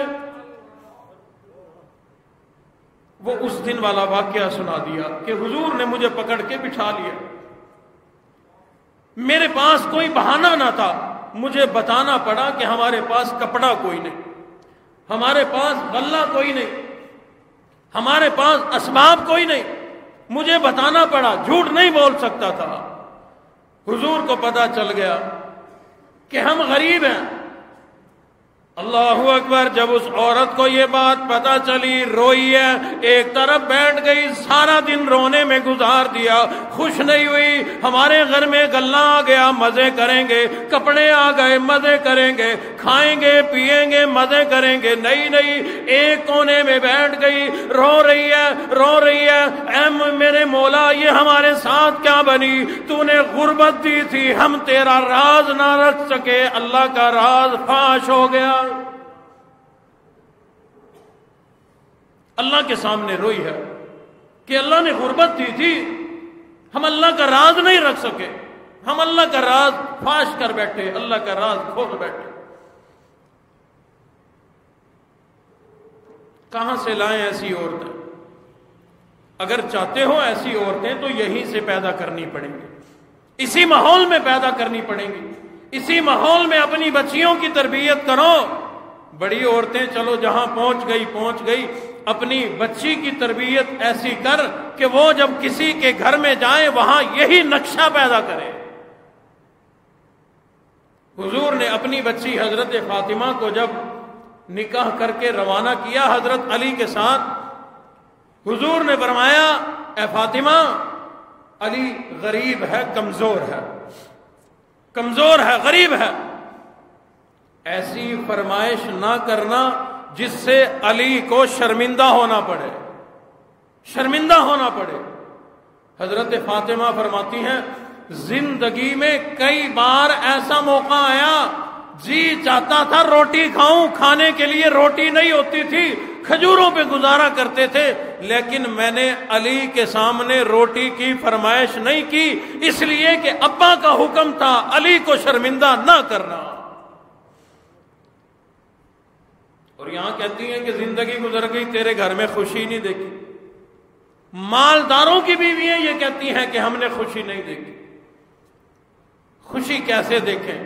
وہ اس دن والا واقعہ سنا دیا کہ حضور نے مجھے پکڑ کے بٹھا لیا، میرے پاس کوئی بہانہ نہ تھا، مجھے بتانا پڑا کہ ہمارے پاس کپڑا کوئی نہیں، ہمارے پاس غلہ کوئی نہیں، ہمارے پاس اسباب کوئی نہیں، مجھے بتانا پڑا، جھوٹ نہیں بول سکتا تھا۔ حضور کو پتہ چل گیا کہ ہم غریب ہیں۔ اللہ اکبر، جب اس عورت کو یہ بات پتہ چلی، روئی ہے، ایک طرف بیٹھ گئی، سارا دن رونے میں گزار دیا، خوش نہیں ہوئی۔ ہمارے گھر میں غلہ آ گیا، مزے کریں گے، کپڑے آ گئے، مزے کریں گے، کھائیں گے پیئیں گے، مزے کریں گے، نہیں نہیں، ایک کونے میں بیٹھ گئی، رو رہی ہے، رو رہی ہے، اے میرے مولا یہ ہمارے ساتھ کیا بنی؟ تو نے غربت دی تھی، ہم تیرا راز نہ رکھ سکے، اللہ کا راز فاش ہو گیا۔ اللہ کے سامنے روئی ہے کہ اللہ نے غربت دی تھی، ہم اللہ کا راز نہیں رکھ سکے، ہم اللہ کا راز فاش کر بیٹھے، اللہ کا راز کھول بیٹھے۔ کہاں سے لائیں ایسی عورتیں؟ اگر چاہتے ہو ایسی عورتیں تو یہیں سے پیدا کرنی پڑیں گی، اسی ماحول میں پیدا کرنی پڑیں گی، اسی ماحول میں اپنی بچیوں کی تربیت کرو۔ بڑی عورتیں چلو جہاں پہنچ گئی، اپنی بچی کی تربیت ایسی کر کہ وہ جب کسی کے گھر میں جائیں وہاں یہی نقشہ پیدا کرے۔ حضور نے اپنی بچی حضرت فاطمہ کو جب نکاح کر کے روانہ کیا حضرت علی کے ساتھ، حضور نے فرمایا اے فاطمہ، علی غریب ہے، کمزور ہے، غریب ہے، ایسی فرمائش نہ کرنا جس سے علی کو شرمندہ ہونا پڑے۔ حضرت فاطمہ فرماتی ہیں زندگی میں کئی بار ایسا موقع آیا جی چاہتا تھا روٹی کھاؤں، کھانے کے لیے روٹی نہیں ہوتی تھی، کھجوروں پہ گزارا کرتے تھے، لیکن میں نے علی کے سامنے روٹی کی فرمائش نہیں کی، اس لیے کہ ابا کا حکم تھا علی کو شرمندہ نہ کرنا۔ اور یہاں کہتی ہیں کہ زندگی گزر گئی، تیرے گھر میں خوشی نہیں دیکھی۔ مالداروں کی بیویاں یہ کہتی ہیں کہ ہم نے خوشی نہیں دیکھی۔ خوشی کیسے دیکھیں؟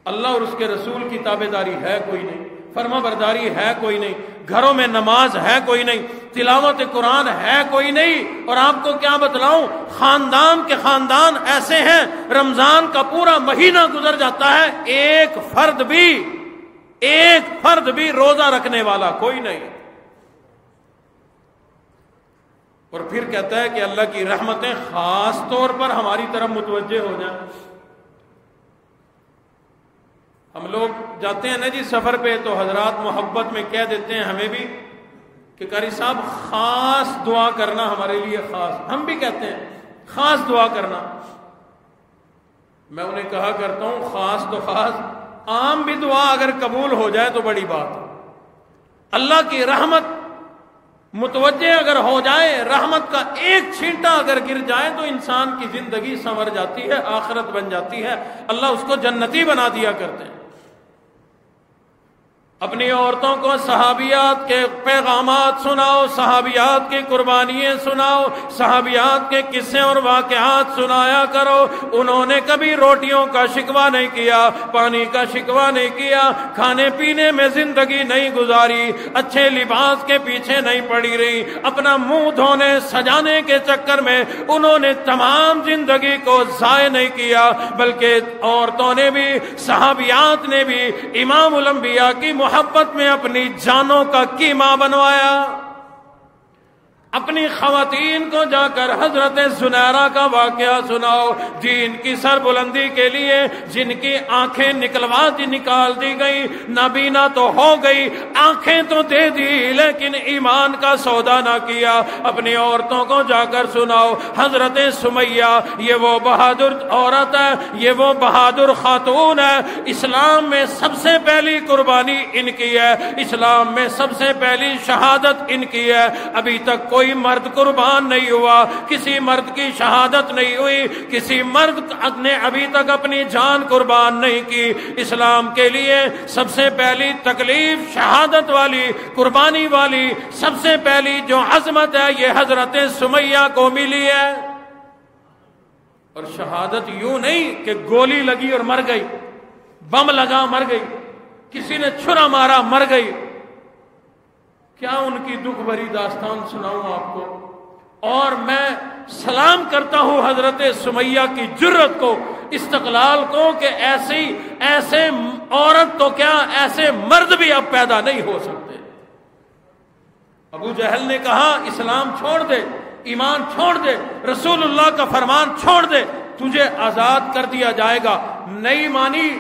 اللہ اور اس کے رسول کی تابعداری ہے کوئی نہیں، فرما برداری ہے کوئی نہیں، گھروں میں نماز ہے کوئی نہیں، تلاوت قرآن ہے کوئی نہیں۔ اور آپ کو کیا بتلاؤں، خاندان کے خاندان ایسے ہیں، رمضان کا پورا مہینہ گزر جاتا ہے، ایک فرد بھی روزہ رکھنے والا کوئی نہیں۔ اور پھر کہتا ہے کہ اللہ کی رحمتیں خاص طور پر ہماری طرف متوجہ ہو جائیں۔ ہم لوگ جاتے ہیں نا جی سفر پہ، تو حضرات محبت میں کہہ دیتے ہیں ہمیں بھی کہ قاری صاحب خاص دعا کرنا ہمارے لیے، خاص، ہم بھی کہتے ہیں خاص دعا کرنا۔ میں انہیں کہا کرتا ہوں خاص تو خاص، عام بھی دعا اگر قبول ہو جائے تو بڑی بات ہے۔ اللہ کی رحمت متوجہ اگر ہو جائے، رحمت کا ایک چھینٹا اگر گر جائے تو انسان کی زندگی سنور جاتی ہے، آخرت بن جاتی ہے، اللہ اس کو جنتی بنا دیا کرتے ہیں۔ اپنی عورتوں کو صحابیات کے پیغامات سناؤ، صحابیات کی قربانیاں سناؤ، صحابیات کے قصے اور واقعات سنایا کرو۔ انہوں نے کبھی روٹیوں کا شکوہ نہیں کیا، پانی کا شکوہ نہیں کیا، کھانے پینے میں زندگی نہیں گزاری، اچھے لباس کے پیچھے نہیں پڑی رہی، اپنا منہ دھونے سجانے کے چکر میں انہوں نے تمام زندگی کو ضائع نہیں کیا، بلکہ عورتوں نے بھی، صحابیات نے بھی امام الانبیاء کی محبت میں اپنی جانوں کا قیمہ بنوایا۔ اپنی خواتین کو جا کر حضرت زنیرہ کا واقعہ سناؤ، دین کی سربلندی کے لیے جن کی آنکھیں نکال دی گئی، نابینا تو ہو گئی، آنکھیں تو دے دی لیکن ایمان کا سودا نہ کیا۔ اپنی عورتوں کو جا کر سناؤ، حضرت سمیہ یہ وہ بہادر عورت ہے، یہ وہ بہادر خاتون ہے، اسلام میں سب سے پہلی قربانی ان کی ہے، اسلام میں سب سے پہلی شہادت ان کی ہے۔ ابھی تک کوئی مرد قربان نہیں ہوا، کسی مرد کی شہادت نہیں ہوئی، کسی مرد نے ابھی تک اپنی جان قربان نہیں کی۔ اسلام کے لیے سب سے پہلی تکلیف، شہادت والی، قربانی والی، سب سے پہلی جو عظمت ہے یہ حضرت سمیہ کو ملی ہے۔ اور شہادت یوں نہیں کہ گولی لگی اور مر گئی، بم لگا مر گئی، کسی نے چھرا مارا مر گئی۔ کیا ان کی دکھ بھری داستان سناؤں آپ کو؟ اور میں سلام کرتا ہوں حضرت سمیہ کی جرت کو، استقلال کو، کہ ایسے عورت تو کیا ایسے مرد بھی اب پیدا نہیں ہو سکتے۔ ابو جہل نے کہا اسلام چھوڑ دے، ایمان چھوڑ دے، رسول اللہ کا فرمان چھوڑ دے، تجھے آزاد کر دیا جائے گا۔ نہیں مانی،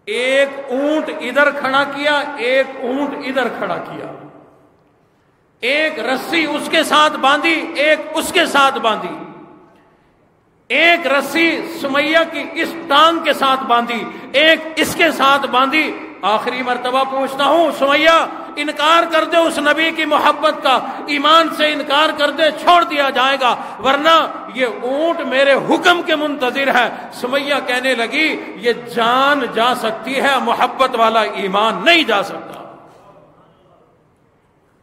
ایک اونٹ ادھر کھڑا کیا، ایک اونٹ ادھر کھڑا کیا، ایک رسی اس کے ساتھ باندھی، ایک اس کے ساتھ باندھی، ایک رسی سمیہ کی اس ٹانگ کے ساتھ باندھی، ایک اس کے ساتھ باندھی۔ آخری مرتبہ پوچھتا ہوں سمیہ، انکار کر دے اس نبی کی محبت کا، ایمان سے انکار کر دے، چھوڑ دیا جائے گا، ورنہ یہ اونٹ میرے حکم کے منتظر ہے۔ سمیہ کہنے لگی یہ جان جا سکتی ہے، محبت والا ایمان نہیں جا سکتا۔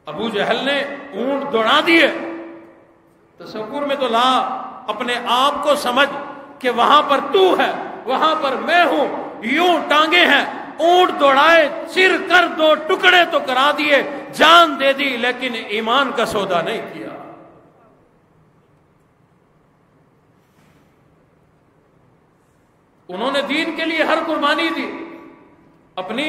ابو جہل نے اونٹ دوڑا دیے. تصور میں تو لا، اپنے آپ کو سمجھ کہ وہاں پر تو ہے، وہاں پر میں ہوں، یوں ٹانگے ہیں، اونٹ دوڑائے، سر کر دو ٹکڑے تو کرا دیے، جان دے دی، لیکن ایمان کا سودا نہیں کیا. انہوں نے دین کے لیے ہر قربانی دی. اپنی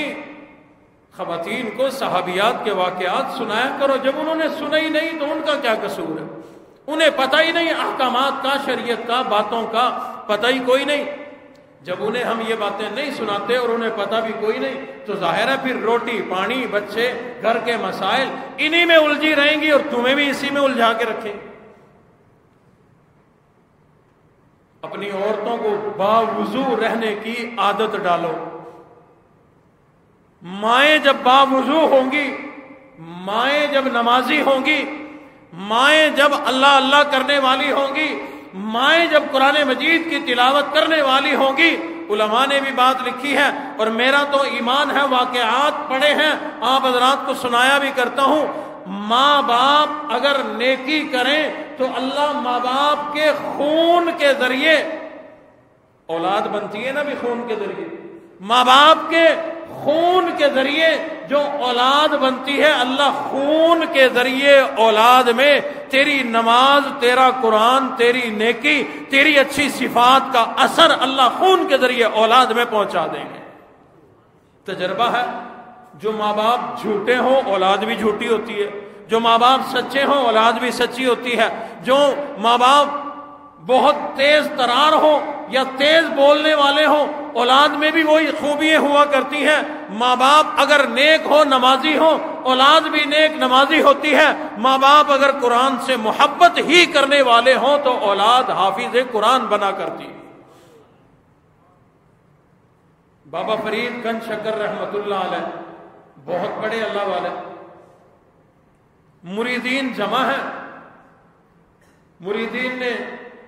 خواتین کو صحابیات کے واقعات سنایا کرو. جب انہوں نے سنا ہی نہیں تو ان کا کیا قصور ہے؟ انہیں پتہ ہی نہیں احکامات کا، شریعت کا، باتوں کا پتہ ہی کوئی نہیں. جب انہیں ہم یہ باتیں نہیں سناتے اور انہیں پتہ بھی کوئی نہیں تو ظاہر ہے پھر روٹی پانی، بچے، گھر کے مسائل انہی میں الجھی رہیں گی اور تمہیں بھی اسی میں الجھا کے رکھیں. اپنی عورتوں کو باوضو رہنے کی عادت ڈالو. مائیں جب باوضو ہوں گی، مائیں جب نمازی ہوں گی، مائیں جب اللہ اللہ کرنے والی ہوں گی، مائیں جب قرآن مجید کی تلاوت کرنے والی ہوں گی. علماء نے بھی بات لکھی ہے اور میرا تو ایمان ہے، واقعات پڑھے ہیں، آپ حضرات کو سنایا بھی کرتا ہوں. ماں باپ اگر نیکی کریں تو اللہ ماں باپ کے خون کے ذریعے اولاد بنتی ہے نا، بھی خون کے ذریعے، ماں باپ کے خون کے ذریعے جو اولاد بنتی ہے، اللہ خون کے ذریعے اولاد میں تیری نماز، تیرا قرآن، تیری نیکی، تیری اچھی صفات کا اثر اللہ خون کے ذریعے اولاد میں پہنچا دیں گے. تجربہ ہے. جو ماں باپ جھوٹے ہوں اولاد بھی جھوٹی ہوتی ہے، جو ماں باپ سچے ہوں اولاد بھی سچی ہوتی ہے. جو ماں باپ بہت تیز ترار ہوں یا تیز بولنے والے ہوں اولاد میں بھی وہی خوبیاں ہوا کرتی ہیں. ماں باپ اگر نیک ہو، نمازی ہو، اولاد بھی نیک نمازی ہوتی ہے. ماں باپ اگر قرآن سے محبت ہی کرنے والے ہوں تو اولاد حافظ قرآن بنا کرتی. بابا فرید گنج شکر رحمت اللہ علیہ بہت بڑے اللہ والے، مریدین جمع ہیں. مریدین نے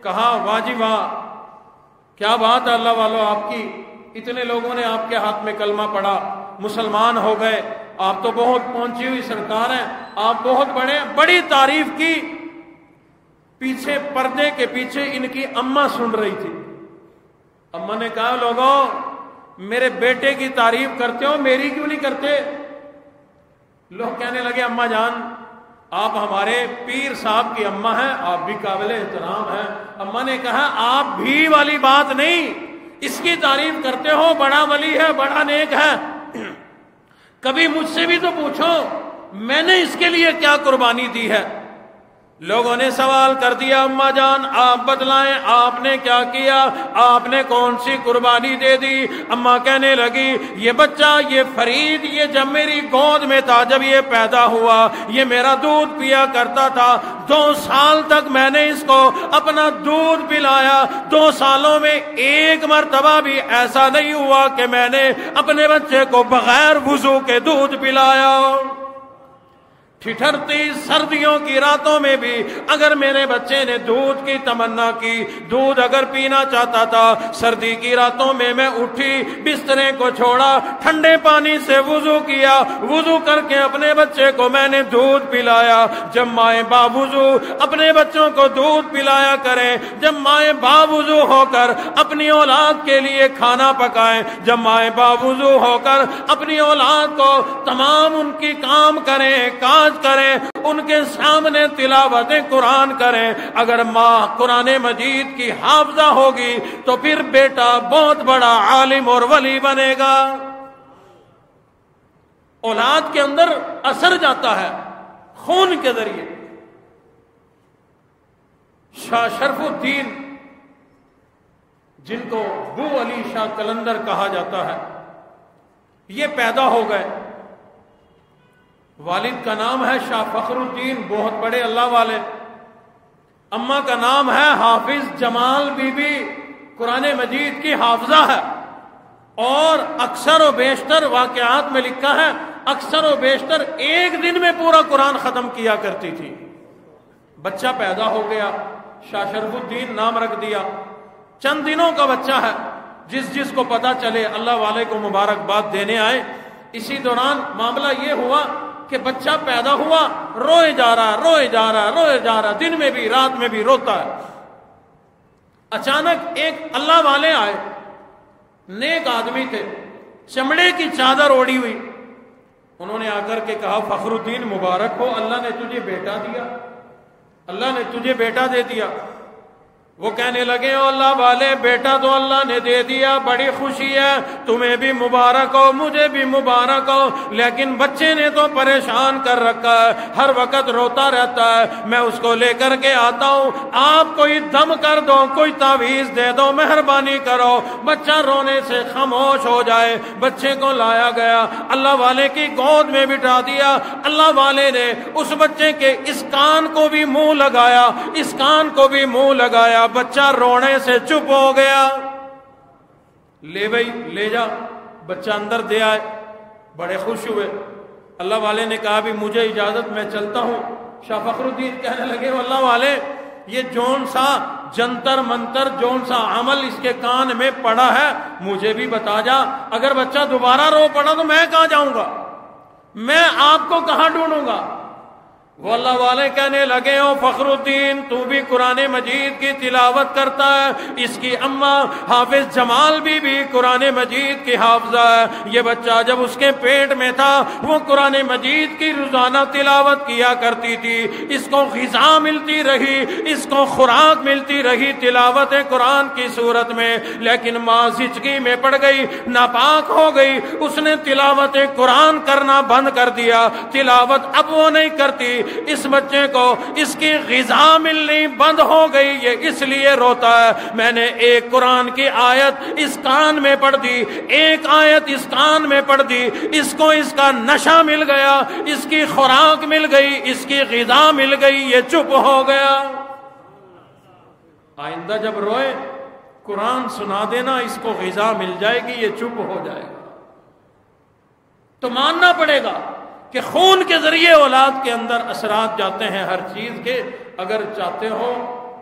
کہا واہ جی واہ، کیا بات ہے اللہ والو آپ کی، اتنے لوگوں نے آپ کے ہاتھ میں کلمہ پڑھا، مسلمان ہو گئے، آپ تو بہت پہنچی ہوئی سرکار ہیں، آپ بہت بڑے. بڑی تعریف کی. پیچھے پردے کے پیچھے ان کی اماں سن رہی تھی. اماں نے کہا لوگوں میرے بیٹے کی تعریف کرتے ہو، میری کیوں نہیں کرتے؟ لوگ کہنے لگے اماں جان آپ ہمارے پیر صاحب کی اماں ہیں، آپ بھی قابل احترام ہیں. اماں نے کہا آپ بھی والی بات نہیں، اس کی تعریف کرتے ہو، بڑا ولی ہے، بڑا نیک ہے، کبھی مجھ سے بھی تو پوچھو میں نے اس کے لیے کیا قربانی دی ہے. لوگوں نے سوال کر دیا اماں جان آپ بتلائیں آپ نے کیا کیا، آپ نے کون سی قربانی دے دی؟ اماں کہنے لگی یہ بچہ، یہ فرید، یہ جب میری گود میں تھا، جب یہ پیدا ہوا، یہ میرا دودھ پیا کرتا تھا. 2 سال تک میں نے اس کو اپنا دودھ پلایا. 2 سالوں میں ایک مرتبہ بھی ایسا نہیں ہوا کہ میں نے اپنے بچے کو بغیر وضو کے دودھ پلایا. ٹھٹھرتی سردیوں کی راتوں میں بھی اگر میرے بچے نے دودھ کی تمنا کی، دودھ اگر پینا چاہتا تھا، سردی کی راتوں میں اٹھی، بسترے کو چھوڑا، ٹھنڈے پانی سے وضو کیا، وضو کر کے اپنے بچے کو میں نے دودھ پلایا. جب مائیں باوضو اپنے بچوں کو دودھ پلایا کریں، جب مائیں باوضو ہو کر اپنی اولاد کے لیے کھانا پکائیں، جب مائیں باوضو ہو کر اپنی اولاد کو تمام ان کی کام کریں، کاج کریں، ان کے سامنے تلاوت قرآن کریں. اگر ماں قرآن مجید کی حافظہ ہوگی تو پھر بیٹا بہت بڑا عالم اور ولی بنے گا. اولاد کے اندر اثر جاتا ہے خون کے ذریعے. شاہ شرف الدین جن کو بو علی شاہ قلندر کہا جاتا ہے، یہ پیدا ہو گئے. والد کا نام ہے شاہ فخر الدین، بہت بڑے اللہ والے. اماں کا نام ہے حافظ جمال بی بی، قرآن مجید کی حافظہ ہے. اور اکثر و بیشتر واقعات میں لکھا ہے اکثر و بیشتر ایک دن میں پورا قرآن ختم کیا کرتی تھی. بچہ پیدا ہو گیا، شاہ شرف الدین نام رکھ دیا. چند دنوں کا بچہ ہے، جس کو پتا چلے اللہ والے کو مبارکباد دینے آئے. اسی دوران معاملہ یہ ہوا کہ بچہ پیدا ہوا روئے جا رہا روئے جا رہا روئے جا رہا، دن میں بھی رات میں بھی روتا ہے۔ اچانک ایک اللہ والے آئے، نیک آدمی تھے، چمڑے کی چادر اوڑھی ہوئی، انہوں نے آ کر کے کہا فخر الدین مبارک ہو، اللہ نے تجھے بیٹا دیا، اللہ نے تجھے بیٹا دے دیا۔ وہ کہنے لگے او اللہ والے بیٹا تو اللہ نے دے دیا، بڑی خوشی ہے، تمہیں بھی مبارک ہو مجھے بھی مبارک ہو، لیکن بچے نے تو پریشان کر رکھا ہے، ہر وقت روتا رہتا ہے، میں اس کو لے کر کے آتا ہوں، آپ کوئی دم کر دو، کوئی تعویذ دے دو، مہربانی کرو بچہ رونے سے خاموش ہو جائے۔ بچے کو لایا گیا، اللہ والے کی گود میں بٹھا دیا، اللہ والے نے اس بچے کے اس کان کو بھی منہ لگایا، اس کان کو بھی منہ لگایا، بچہ رونے سے چپ ہو گیا۔ لے بھائی لے جا، بچہ اندر دے آئے، بڑے خوش ہوئے۔ اللہ والے نے کہا بھی مجھے اجازت، میں چلتا ہوں۔ شاہ فخر الدین کہنے لگے اللہ والے یہ جون سا جنتر منتر جون سا عمل اس کے کان میں پڑا ہے مجھے بھی بتا جا، اگر بچہ دوبارہ رو پڑا تو میں کہاں جاؤں گا، میں آپ کو کہاں ڈھونڈوں گا؟ وہ اللہ والے کہنے لگے او فخر الدین تو بھی قرآن مجید کی تلاوت کرتا ہے، اس کی اماں حافظ جمال بھی قرآن مجید کی حافظہ ہے، یہ بچہ جب اس کے پیٹ میں تھا وہ قرآن مجید کی روزانہ تلاوت کیا کرتی تھی، اس کو غذا ملتی رہی، اس کو خوراک ملتی رہی تلاوت قرآن کی صورت میں، لیکن ماں زچگی میں پڑ گئی، ناپاک ہو گئی، اس نے تلاوت قرآن کرنا بند کر دیا، تلاوت اب وہ نہیں کرتی، اس بچے کو اس کی غذا ملنی بند ہو گئی، یہ اس لیے روتا ہے۔ میں نے ایک قرآن کی آیت اس کان میں پڑھ دی، ایک آیت اس کان میں پڑھ دی، اس کو اس کا نشہ مل گیا، اس کی خوراک مل گئی، اس کی غذا مل گئی، یہ چپ ہو گیا۔ آئندہ جب روئے قرآن سنا دینا، اس کو غذا مل جائے گی، یہ چپ ہو جائے گا۔ تو ماننا پڑے گا کہ خون کے ذریعے اولاد کے اندر اثرات جاتے ہیں ہر چیز کے۔ اگر چاہتے ہو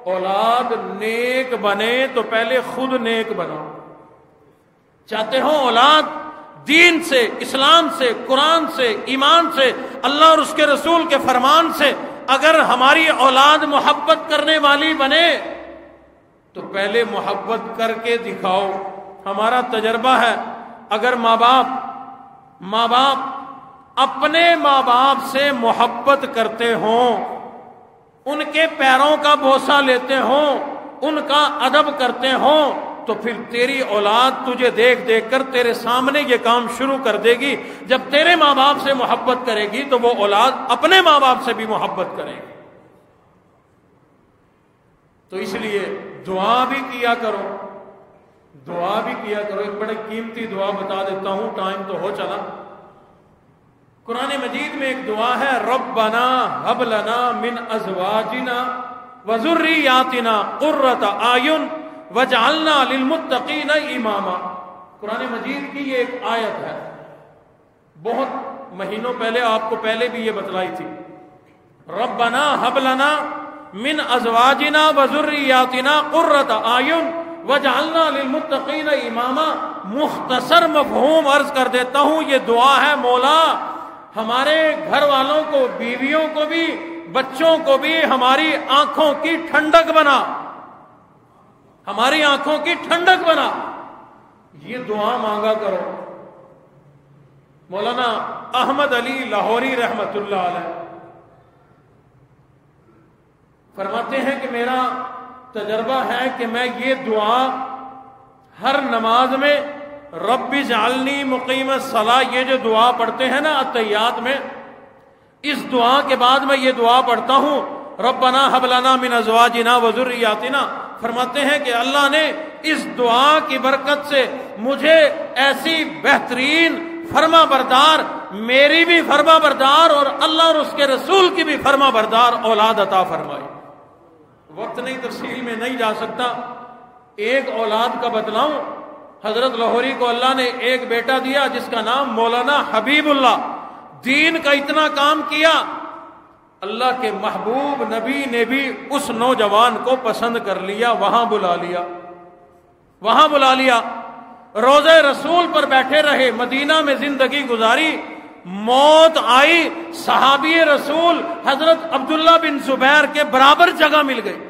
اولاد نیک بنے تو پہلے خود نیک بنو، چاہتے ہو اولاد دین سے، اسلام سے، قرآن سے، ایمان سے، اللہ اور اس کے رسول کے فرمان سے اگر ہماری اولاد محبت کرنے والی بنے تو پہلے محبت کر کے دکھاؤ۔ ہمارا تجربہ ہے، اگر ماں باپ اپنے ماں باپ سے محبت کرتے ہوں، ان کے پیروں کا بوسہ لیتے ہوں، ان کا ادب کرتے ہوں، تو پھر تیری اولاد تجھے دیکھ دیکھ کر تیرے سامنے یہ کام شروع کر دے گی۔ جب تیرے ماں باپ سے محبت کرے گی تو وہ اولاد اپنے ماں باپ سے بھی محبت کرے گی۔ تو اس لیے دعا بھی کیا کرو، دعا بھی کیا کرو۔ ایک بڑی قیمتی دعا بتا دیتا ہوں، ٹائم تو ہو چلا۔ قرآن مجید میں ایک دعا ہے، ربنا ہب لنا من ازواجنا وذریاتنا قرۃ اعین وجعلنا للمتقین اماما۔ قرآن مجید کی یہ ایک آیت ہے، بہت مہینوں پہلے آپ کو پہلے بھی یہ بتلائی تھی۔ ربنا ہب لنا من ازواجنا وذریاتنا قرۃ اعین وجعلنا للمتقین اماما۔ مختصر مفہوم عرض کر دیتا ہوں، یہ دعا ہے مولا ہمارے گھر والوں کو، بیویوں کو بھی، بچوں کو بھی ہماری آنکھوں کی ٹھنڈک بنا، ہماری آنکھوں کی ٹھنڈک بنا۔ یہ دعا مانگا کرو۔ مولانا احمد علی لاہوری رحمت اللہ علیہ فرماتے ہیں کہ میرا تجربہ ہے کہ میں یہ دعا ہر نماز میں رب اجعلنی مقیم الصلاۃ، یہ جو دعا پڑھتے ہیں نا التحیات میں، اس دعا کے بعد میں یہ دعا پڑھتا ہوں، ربنا ہب لنا من ازواجنا وذریاتنا۔ فرماتے ہیں کہ اللہ نے اس دعا کی برکت سے مجھے ایسی بہترین فرما بردار، میری بھی فرما بردار اور اللہ اور اس کے رسول کی بھی فرما بردار اولاد عطا فرمائی۔ وقت نہیں، تفصیل میں نہیں جا سکتا، ایک اولاد کا بتلاؤں۔ حضرت لاہوری کو اللہ نے ایک بیٹا دیا جس کا نام مولانا حبیب اللہ، دین کا اتنا کام کیا، اللہ کے محبوب نبی نے بھی اس نوجوان کو پسند کر لیا، وہاں بلا لیا، روضہ رسول پر بیٹھے رہے، مدینہ میں زندگی گزاری، موت آئی، صحابی رسول حضرت عبداللہ بن زبیر کے برابر جگہ مل گئی۔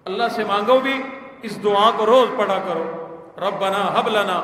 اللہ سے مانگو بھی، اس دعا کو روز پڑھا کرو، ربنا ہب لنا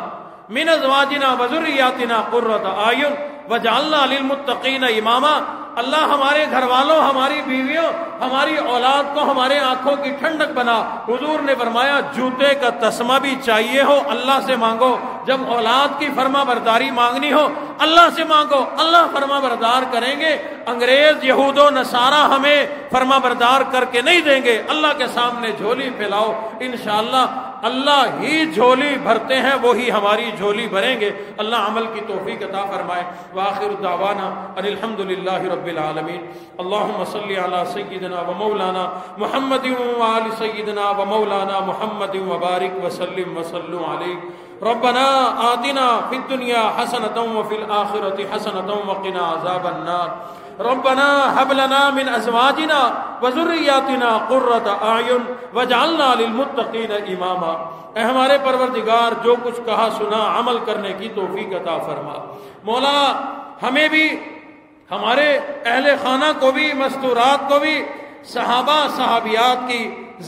من ازواجنا وذریاتنا قرۃ اعین وجعلنا للمتقین اماما۔ اللہ ہمارے گھر والوں، ہماری بیویوں، ہماری اولاد کو ہمارے آنکھوں کی ٹھنڈک بنا۔ حضور نے فرمایا جوتے کا تسمہ بھی چاہیے ہو اللہ سے مانگو، جب اولاد کی فرما برداری مانگنی ہو اللہ سے مانگو، اللہ فرما بردار کریں گے۔ انگریز یہود و نصارہ ہمیں فرما بردار کر کے نہیں دیں گے، اللہ کے سامنے جھولی پھیلاؤ، انشاءاللہ اللہ ہی جھولی بھرتے ہیں، وہی ہماری جھولی بھریں گے۔ اللہ عمل کی توفیق عطا فرمائے۔ وآخر دعوانا ان الحمدللہ رب العالمین۔ اللہم صلی علی سیدنا و مولانا محمد وآل سیدنا و مولانا محمد وبارک وسلم وسلم علیہ۔ ربنا آتنا فی الدنیا حسنۃ وفی الآخرۃ حسنۃ وقنا عذاب النار۔ ربنا هب لنا من ازواجنا وذریاتنا قرۃ اعین واجعلنا للمتقین اماما۔ اے ہمارے پروردگار، جو کچھ کہا سنا عمل کرنے کی توفیق عطا فرما۔ مولا ہمیں بھی، ہمارے اہل خانہ کو بھی، مستورات کو بھی صحابہ صحابیات کی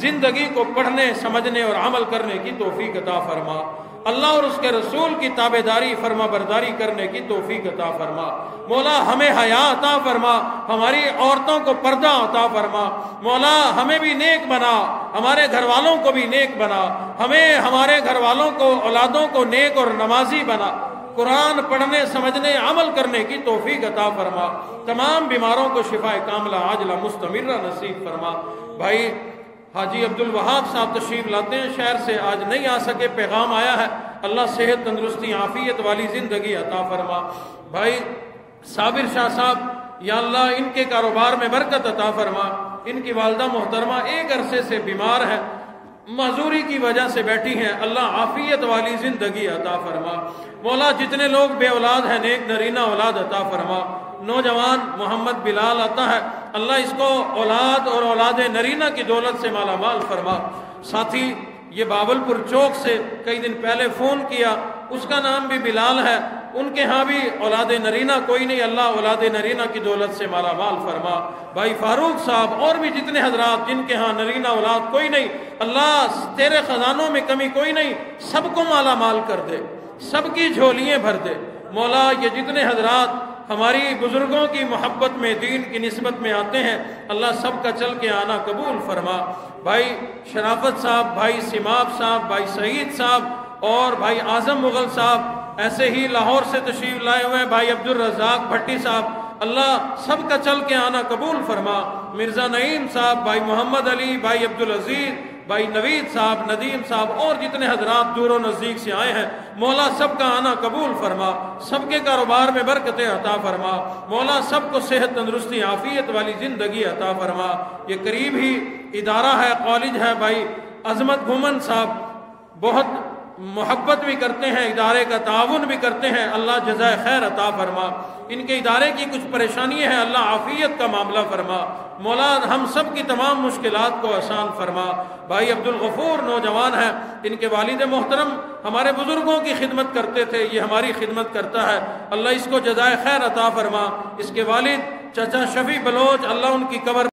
زندگی کو پڑھنے سمجھنے اور عمل کرنے کی توفیق عطا فرما۔ اللہ اور اس کے رسول کی تابعداری فرما برداری کرنے کی توفیق عطا فرما۔ مولا ہمیں حیا عطا فرما، ہماری عورتوں کو پردہ عطا فرما۔ مولا ہمیں بھی نیک بنا، ہمارے گھر والوں کو بھی نیک بنا، ہمیں ہمارے گھر والوں کو، اولادوں کو نیک اور نمازی بنا۔ قرآن پڑھنے سمجھنے عمل کرنے کی توفیق عطا فرما۔ تمام بیماروں کو شفا کاملہ عاجلہ مستمرہ نصیب فرما۔ بھائی حاجی عبدالوہاب صاحب تشریف لاتے ہیں شہر سے، آج نہیں آ سکے، پیغام آیا ہے، اللہ صحت تندرستی عافیت والی زندگی عطا فرما۔ بھائی صابر شاہ صاحب، یا اللہ ان کے کاروبار میں برکت عطا فرما۔ ان کی والدہ محترمہ ایک عرصے سے بیمار ہے، معذوری کی وجہ سے بیٹھی ہیں، اللہ عافیت والی زندگی عطا فرما۔ مولا جتنے لوگ بے اولاد ہیں نیک نرینہ اولاد عطا فرما۔ نوجوان محمد بلال آتا ہے، اللہ اس کو اولاد اور اولاد نرینہ کی دولت سے مالا مال فرما۔ ساتھی یہ باولپور چوک سے کئی دن پہلے فون کیا، اس کا نام بھی بلال ہے، ان کے ہاں بھی اولاد نرینہ کوئی نہیں، اللہ اولاد نرینہ کی دولت سے مالا مال فرما۔ بھائی فاروق صاحب اور بھی جتنے حضرات جن کے ہاں نرینہ اولاد کوئی نہیں، اللہ تیرے خزانوں میں کمی کوئی نہیں، سب کو مالا مال کر دے، سب کی جھولیاں بھر دے۔ مولا یہ جتنے حضرات ہماری بزرگوں کی محبت میں دین کی نسبت میں آتے ہیں، اللہ سب کا چل کے آنا قبول فرما۔ بھائی شرافت صاحب، بھائی سماب صاحب، بھائی سعید صاحب اور بھائی اعظم مغل صاحب، ایسے ہی لاہور سے تشریف لائے ہوئے بھائی عبدالرزاق بھٹی صاحب، اللہ سب کا چل کے آنا قبول فرما۔ مرزا نعیم صاحب، بھائی محمد علی، بھائی عبدالعزیز، بھائی نوید صاحب، ندیم صاحب اور جتنے حضرات دور و نزدیک سے آئے ہیں، مولا سب کا آنا قبول فرما، سب کے کاروبار میں برکتیں عطا فرما۔ مولا سب کو صحت تندرستی عافیت والی زندگی عطا فرما۔ یہ قریب ہی ادارہ ہے، کالج ہے، بھائی عظمت گھومن صاحب بہت محبت بھی کرتے ہیں، ادارے کا تعاون بھی کرتے ہیں، اللہ جزائے خیر عطا فرما۔ ان کے ادارے کی کچھ پریشانیاں ہیں، اللہ عافیت کا معاملہ فرما۔ مولا ہم سب کی تمام مشکلات کو آسان فرما۔ بھائی عبدالغفور نوجوان ہیں، ان کے والد محترم ہمارے بزرگوں کی خدمت کرتے تھے، یہ ہماری خدمت کرتا ہے، اللہ اس کو جزائے خیر عطا فرما۔ اس کے والد چچا شفیع بلوچ، اللہ ان کی قبر